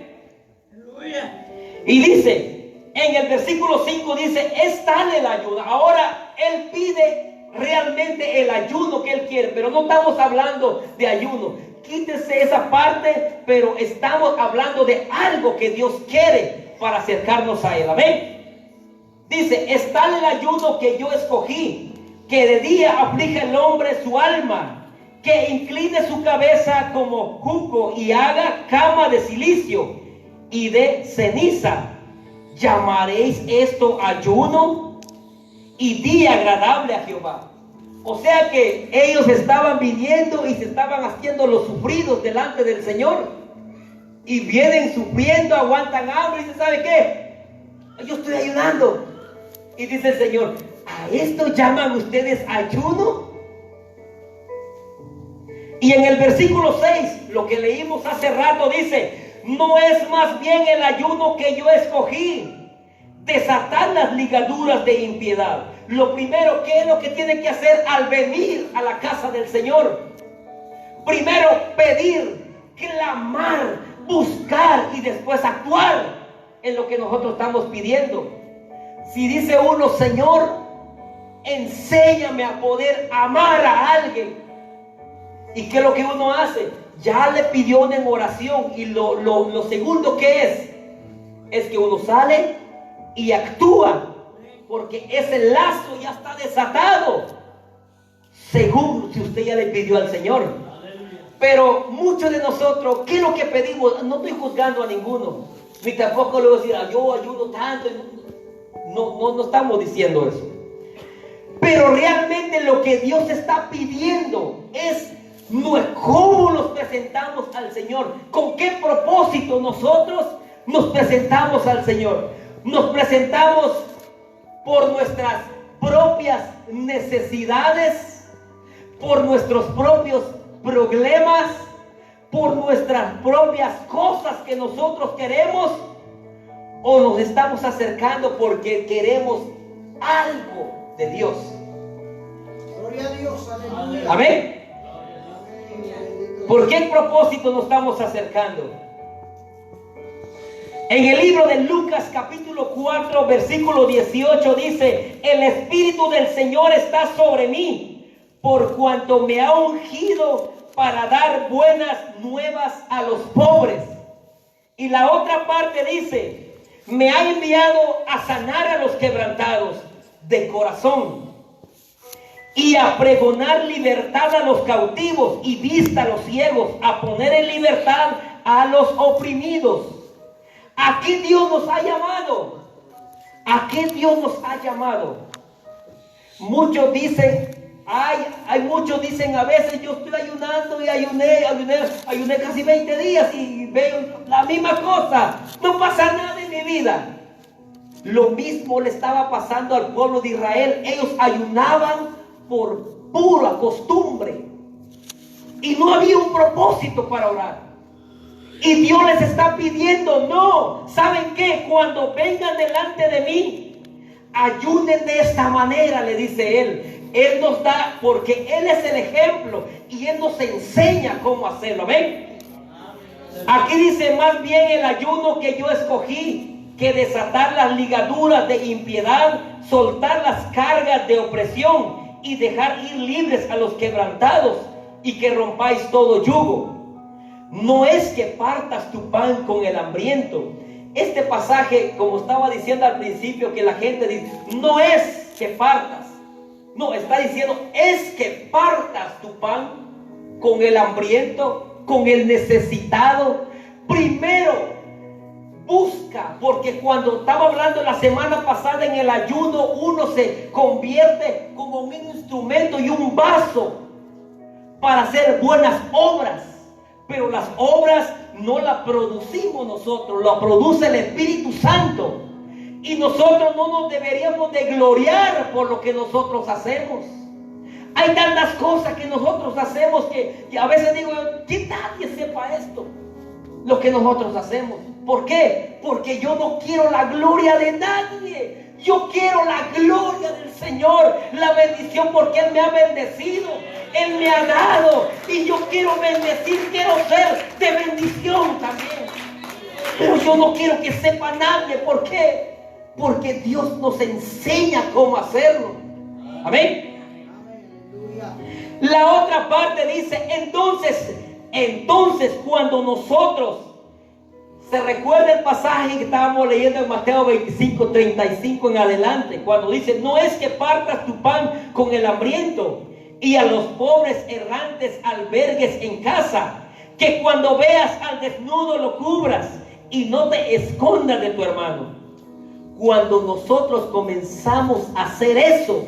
Y dice, en el versículo 5 dice: es tal el ayuno. Ahora él pide realmente el ayuno que él quiere, pero no estamos hablando de ayuno. quítese esa parte, pero estamos hablando de algo que Dios quiere para acercarnos a Él. Amén. Dice, está el ayuno que yo escogí, que de día aflige el hombre su alma, que incline su cabeza como junco y haga cama de silicio y de ceniza. ¿Llamaréis esto ayuno y día agradable a Jehová? O sea que ellos estaban viniendo y se estaban haciendo los sufridos delante del Señor. Y vienen sufriendo, aguantan hambre y dicen, ¿sabe qué? Yo estoy ayunando. Y dice el Señor, ¿a esto llaman ustedes ayuno? Y en el versículo 6, lo que leímos hace rato, dice, no es más bien el ayuno que yo escogí, desatar las ligaduras de impiedad. Lo primero, ¿qué es lo que tiene que hacer al venir a la casa del Señor? Primero, pedir, clamar, buscar y después actuar en lo que nosotros estamos pidiendo. Si dice uno, Señor, enséñame a poder amar a alguien. ¿Y qué es lo que uno hace? Ya le pidió una en oración. Y lo segundo que es que uno sale y actúa, porque ese lazo ya está desatado, según si usted ya le pidió al Señor. Pero muchos de nosotros, ¿qué es lo que pedimos? No estoy juzgando a ninguno, ni tampoco le voy a decir, yo ayudo tanto. No estamos diciendo eso. Pero realmente lo que Dios está pidiendo es cómo nos presentamos al Señor. ¿Con qué propósito nosotros nos presentamos al Señor? Nos presentamos por nuestras propias necesidades, por nuestros propios problemas, por nuestras propias cosas que nosotros queremos, o nos estamos acercando porque queremos algo de Dios. Gloria a Dios, aleluya. Amén. ¿Por qué propósito nos estamos acercando? En el libro de Lucas capítulo 4 versículo 18 dice, el Espíritu del Señor está sobre mí, por cuanto me ha ungido para dar buenas nuevas a los pobres. Y la otra parte dice, me ha enviado a sanar a los quebrantados de corazón y a pregonar libertad a los cautivos y vista a los ciegos, a poner en libertad a los oprimidos. ¿A qué Dios nos ha llamado? ¿A qué Dios nos ha llamado? Muchos dicen, muchos dicen a veces, yo estoy ayunando y ayuné casi 20 días y veo la misma cosa, no pasa nada en mi vida. Lo mismo le estaba pasando al pueblo de Israel. Ellos ayunaban por pura costumbre y no había un propósito para orar. Y Dios les está pidiendo, no, ¿saben qué? Cuando vengan delante de mí, ayunen de esta manera, le dice Él. Él nos da, porque Él es el ejemplo y Él nos enseña cómo hacerlo. ¿Ven? Aquí dice, más bien el ayuno que yo escogí, que desatar las ligaduras de impiedad, soltar las cargas de opresión y dejar ir libres a los quebrantados y que rompáis todo yugo. No es que partas tu pan con el hambriento. Este pasaje, como estaba diciendo al principio, que la gente dice, no es que partas. No, está diciendo, es que partas tu pan con el hambriento, con el necesitado. Primero, busca, porque cuando estaba hablando la semana pasada en el ayuno, uno se convierte como un instrumento y un vaso para hacer buenas obras. Pero las obras no las producimos nosotros, las produce el Espíritu Santo. Y nosotros no nos deberíamos de gloriar por lo que nosotros hacemos. Hay tantas cosas que nosotros hacemos que a veces digo, que nadie sepa esto, lo que nosotros hacemos. ¿Por qué? Porque yo no quiero la gloria de nadie. Yo quiero la gloria del Señor, la bendición, porque Él me ha bendecido, Él me ha dado, y yo quiero bendecir, quiero ser de bendición también. Pero yo no quiero que sepa nadie. ¿Por qué? Porque Dios nos enseña cómo hacerlo. Amén. La otra parte dice, entonces Entonces, cuando nosotros, se recuerda el pasaje que estábamos leyendo en Mateo 25, 35 en adelante, cuando dice: no es que partas tu pan con el hambriento y a los pobres errantes albergues en casa, que cuando veas al desnudo lo cubras y no te escondas de tu hermano. Cuando nosotros comenzamos a hacer eso,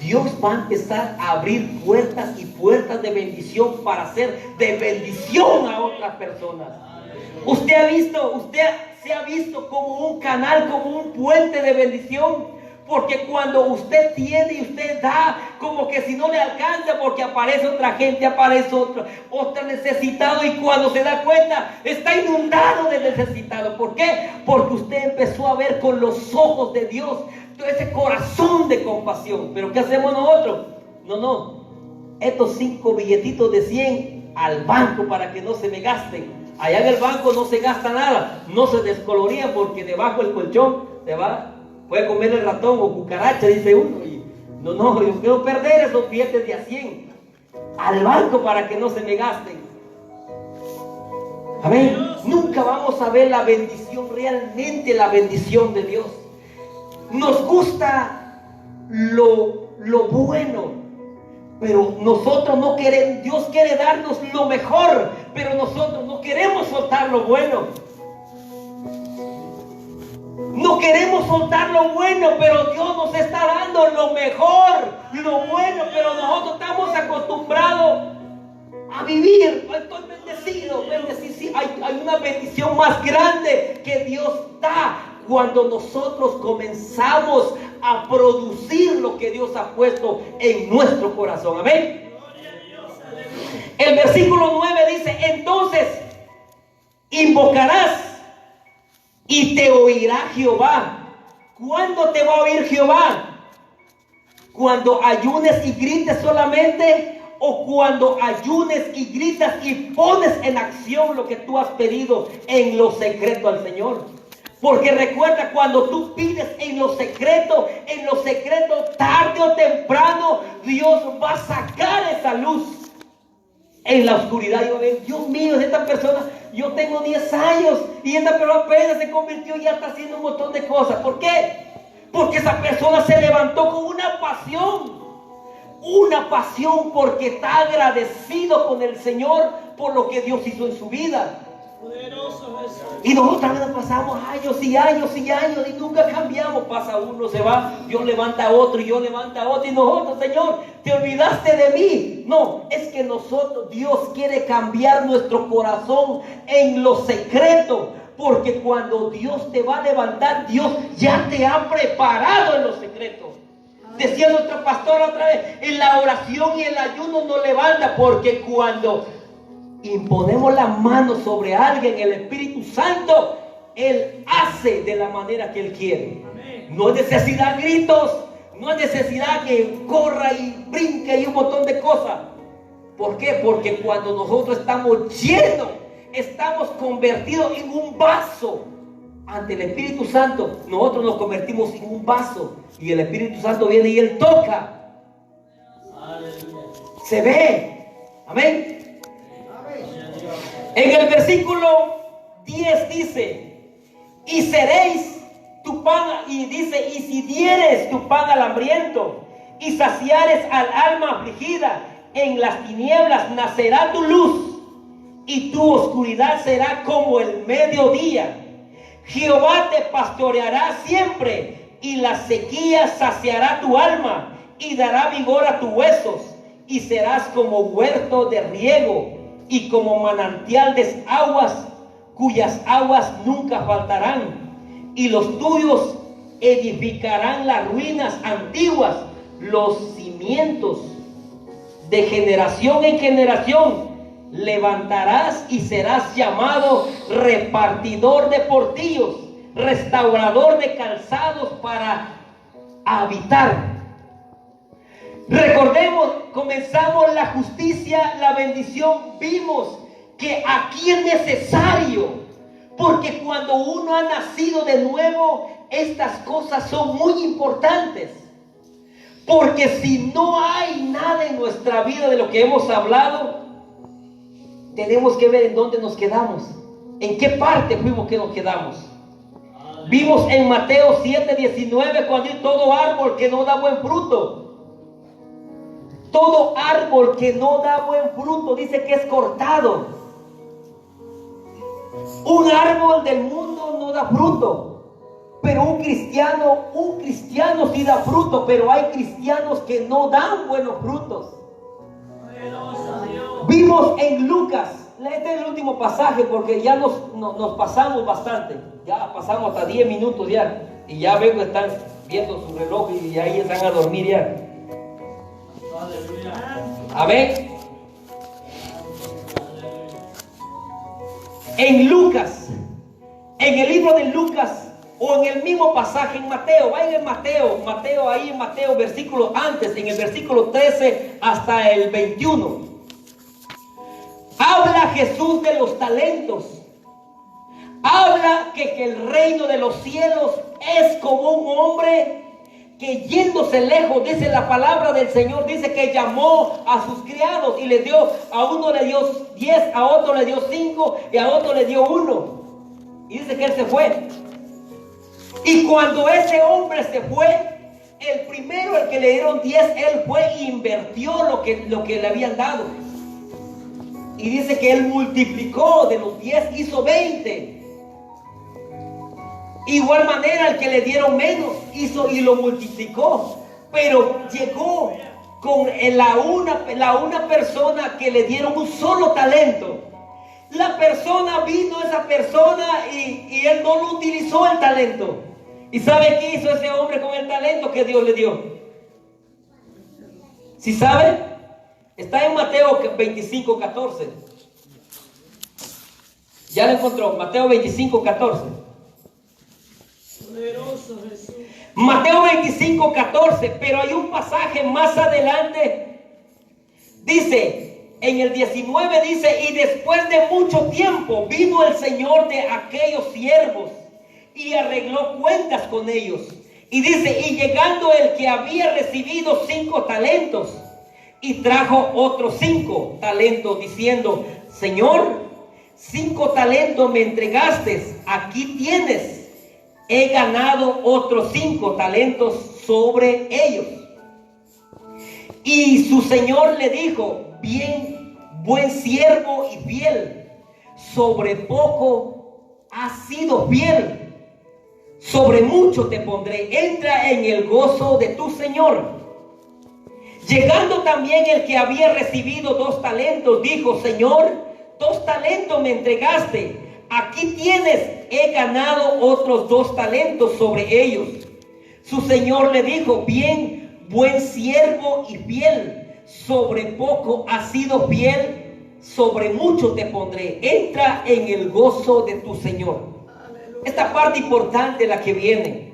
Dios va a empezar a abrir puertas y puertas de bendición para ser de bendición a otras personas. Usted se ha visto como un canal, como un puente de bendición. Porque cuando usted tiene y usted da, como que si no le alcanza, porque aparece otra gente, aparece otro necesitado, y cuando se da cuenta, está inundado de necesitado. ¿Por qué? Porque usted empezó a ver con los ojos de Dios todo ese corazón de compasión. ¿Pero qué hacemos nosotros? No. Estos 5 billetitos de 100 al banco para que no se me gasten. Allá en el banco no se gasta nada, no se descoloría, porque debajo del colchón puede comer el ratón o cucaracha, dice uno. Y yo quiero perder esos billetes de a 100 al banco para que no se me gasten. Amén. Nunca vamos a ver la bendición, realmente la bendición de Dios. Nos gusta lo bueno, pero nosotros no queremos. Dios quiere darnos lo mejor, pero nosotros no queremos soltar lo bueno. No queremos soltar lo bueno, pero Dios nos está dando lo mejor, lo bueno, pero nosotros estamos acostumbrados a vivir. Estoy bendecido, sí, hay una bendición más grande que Dios da cuando nosotros comenzamos a producir lo que Dios ha puesto en nuestro corazón. Amén. El versículo 9 dice: entonces invocarás y te oirá Jehová. ¿Cuándo te va a oír Jehová? ¿Cuando ayunes y grites solamente? ¿O cuando ayunes y gritas y pones en acción lo que tú has pedido en lo secreto al Señor? Porque recuerda, cuando tú pides en lo secreto, tarde o temprano, Dios va a sacar esa luz en la oscuridad. Y va a ver: Dios mío, esta persona, yo tengo 10 años y esta persona apenas se convirtió y ya está haciendo un montón de cosas. ¿Por qué? Porque esa persona se levantó con una pasión porque está agradecido con el Señor por lo que Dios hizo en su vida. Y nosotros nos pasamos años y años y nunca cambiamos. Pasa uno, se va, Dios levanta a otro y yo levanta a otro, y nosotros: Señor, te olvidaste de mí. No, es que Dios quiere cambiar nuestro corazón en lo secreto, porque cuando Dios te va a levantar, Dios ya te ha preparado en lo secreto. Decía nuestro pastor otra vez: en la oración y el ayuno nos levanta, porque cuando imponemos la mano sobre alguien, el Espíritu Santo, Él hace de la manera que Él quiere. No es necesidad gritos, no es necesidad que corra y brinque y un montón de cosas. ¿Por qué? Porque cuando nosotros estamos llenos, estamos convertidos en un vaso ante el Espíritu Santo, nosotros nos convertimos en un vaso y el Espíritu Santo viene y Él toca. Se ve. Amén. En el versículo 10 dice: y seréis tu pan, y dice: y si dieres tu pan al hambriento y saciares al alma afligida, en las tinieblas nacerá tu luz y tu oscuridad será como el mediodía. Jehová te pastoreará siempre, y la sequía saciará tu alma y dará vigor a tus huesos, y serás como huerto de riego y como manantial de aguas, cuyas aguas nunca faltarán. Y los tuyos edificarán las ruinas antiguas, los cimientos de generación en generación. Levantarás y serás llamado repartidor de portillos, restaurador de calzados para habitar. Recordemos, comenzamos la justicia, la bendición, vimos que aquí es necesario, porque cuando uno ha nacido de nuevo, estas cosas son muy importantes. Porque si no hay nada en nuestra vida de lo que hemos hablado, tenemos que ver en dónde nos quedamos. ¿En qué parte fuimos que nos quedamos? Vimos en Mateo 7:19 cuando dice: todo árbol que no da buen fruto, todo árbol que no da buen fruto, dice que es cortado. Un árbol del mundo no da fruto, pero un cristiano sí da fruto, pero hay cristianos que no dan buenos frutos. Vimos en Lucas, este es el último pasaje porque ya nos pasamos bastante, ya pasamos hasta 10 minutos ya, y ya veo que están viendo su reloj y ahí están a dormir ya. Amén. En Lucas, en el libro de Lucas, o en el mismo pasaje en Mateo, vayan en Mateo, ahí en Mateo, versículo antes, en el versículo 13 hasta el 21. Habla Jesús de los talentos. Habla que el reino de los cielos es como un hombre que yéndose lejos, dice la palabra del Señor, dice que llamó a sus criados y les dio, a uno le dio 10, a otro le dio 5 y a otro le dio 1. Y dice que él se fue. Y cuando ese hombre se fue, el primero, el que le dieron 10, él fue e invirtió lo que le habían dado. Y dice que él multiplicó, de los 10 hizo 20. Igual manera, el que le dieron menos hizo y lo multiplicó. Pero llegó con la una persona que le dieron un solo talento. La persona vino, esa persona, y él no lo utilizó el talento. ¿Y sabe qué hizo ese hombre con el talento que Dios le dio? ¿Sí sabe? Está en Mateo 25:14. Ya lo encontró, Mateo 25:14. Mateo 25:14, pero hay un pasaje más adelante. Dice, en el 19 dice: y después de mucho tiempo vino el Señor de aquellos siervos y arregló cuentas con ellos. Y dice: y llegando el que había recibido 5 talentos, y trajo otros 5 talentos, diciendo: Señor, 5 talentos me entregaste, aquí tienes, he ganado otros 5 talentos sobre ellos. Y su Señor le dijo: bien, buen siervo y fiel, sobre poco has sido fiel, sobre mucho te pondré, entra en el gozo de tu Señor. Llegando también el que había recibido 2 talentos, dijo: Señor, 2 talentos me entregaste, aquí tienes, he ganado otros 2 talentos sobre ellos. Su Señor le dijo: bien, buen siervo y fiel, sobre poco has sido fiel, sobre mucho te pondré, entra en el gozo de tu Señor. Esta parte importante es la que viene.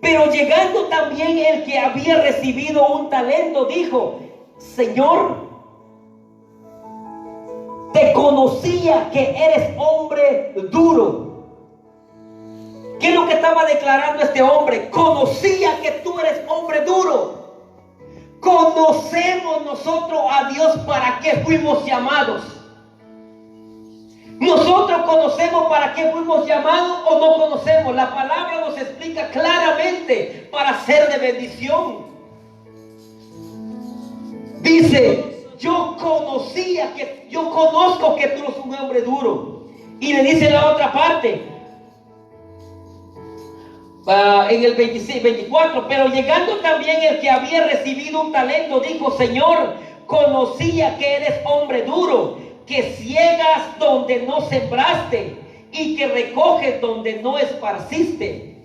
Pero llegando también el que había recibido 1 talento, dijo: Señor, te conocía que eres hombre duro. ¿Qué es lo que estaba declarando este hombre? Conocía que tú eres hombre duro. Conocemos nosotros a Dios para qué fuimos llamados. ¿Nosotros conocemos para qué fuimos llamados o no conocemos? La palabra nos explica claramente: para ser de bendición. Dice: yo conozco que tú eres un hombre duro. Y le dice la otra parte, en el 26, 24, pero llegando también el que había recibido 1 talento, dijo: Señor, conocía que eres hombre duro, que ciegas donde no sembraste y que recoges donde no esparciste.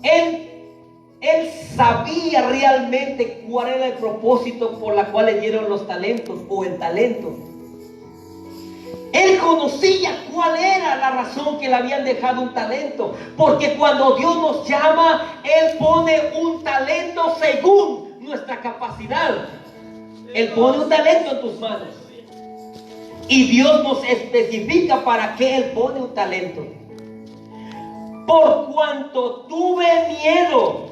Él sabía realmente cuál era el propósito por la cual le dieron los talentos o el talento. Él conocía cuál era la razón que le habían dejado un talento. Porque cuando Dios nos llama, Él pone un talento según nuestra capacidad. Él pone un talento en tus manos. Y Dios nos especifica para qué Él pone un talento. Por cuanto tuve miedo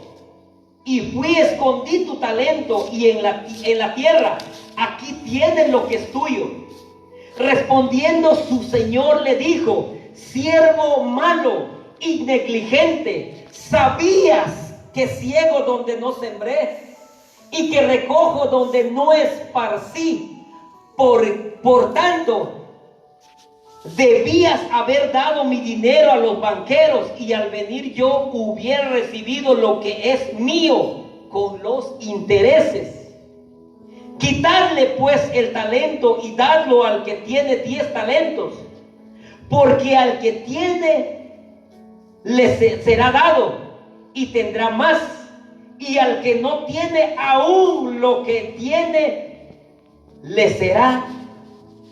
y fui escondí tu talento y en la tierra, aquí tienes lo que es tuyo. Respondiendo su señor le dijo: siervo malo y negligente, ¿sabías que ciego donde no sembré y que recojo donde no esparcí? Por tanto, debías haber dado mi dinero a los banqueros, y al venir yo hubiera recibido lo que es mío con los intereses. Quitadle pues el talento y dadlo al que tiene 10 talentos, porque al que tiene le será dado y tendrá más, y al que no tiene aún lo que tiene le será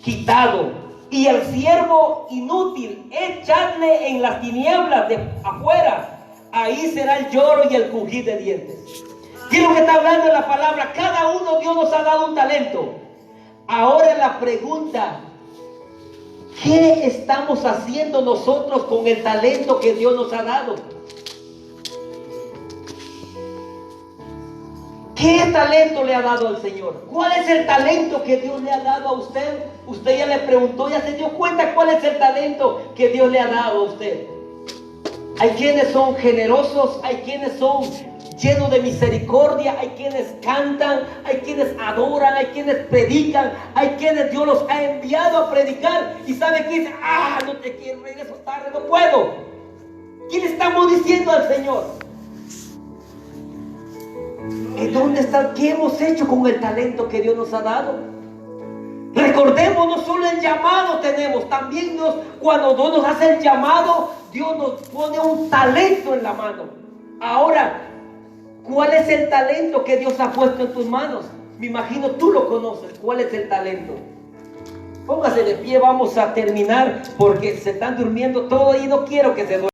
quitado. Y al siervo inútil echadle en las tinieblas de afuera, ahí será el lloro y el crujir de dientes. ¿Qué es lo que está hablando en la palabra? Cada uno, Dios nos ha dado un talento. Ahora la pregunta: ¿qué estamos haciendo nosotros con el talento que Dios nos ha dado? ¿Qué talento le ha dado al Señor? ¿Cuál es el talento que Dios le ha dado a usted? Usted ya le preguntó, ya se dio cuenta cuál es el talento que Dios le ha dado a usted. Hay quienes son generosos, hay quienes son llenos de misericordia, hay quienes cantan, hay quienes adoran, hay quienes predican, hay quienes Dios los ha enviado a predicar y sabe que dice: no te quiero, regreso tarde, no puedo. ¿Qué le estamos diciendo al Señor? ¿Dónde está? ¿Qué hemos hecho con el talento que Dios nos ha dado? Recordemos, no solo el llamado tenemos, también cuando Dios nos hace el llamado, Dios nos pone un talento en la mano. Ahora, ¿cuál es el talento que Dios ha puesto en tus manos? Me imagino tú lo conoces. ¿Cuál es el talento? Póngase de pie, vamos a terminar porque se están durmiendo todos y no quiero que se duerman.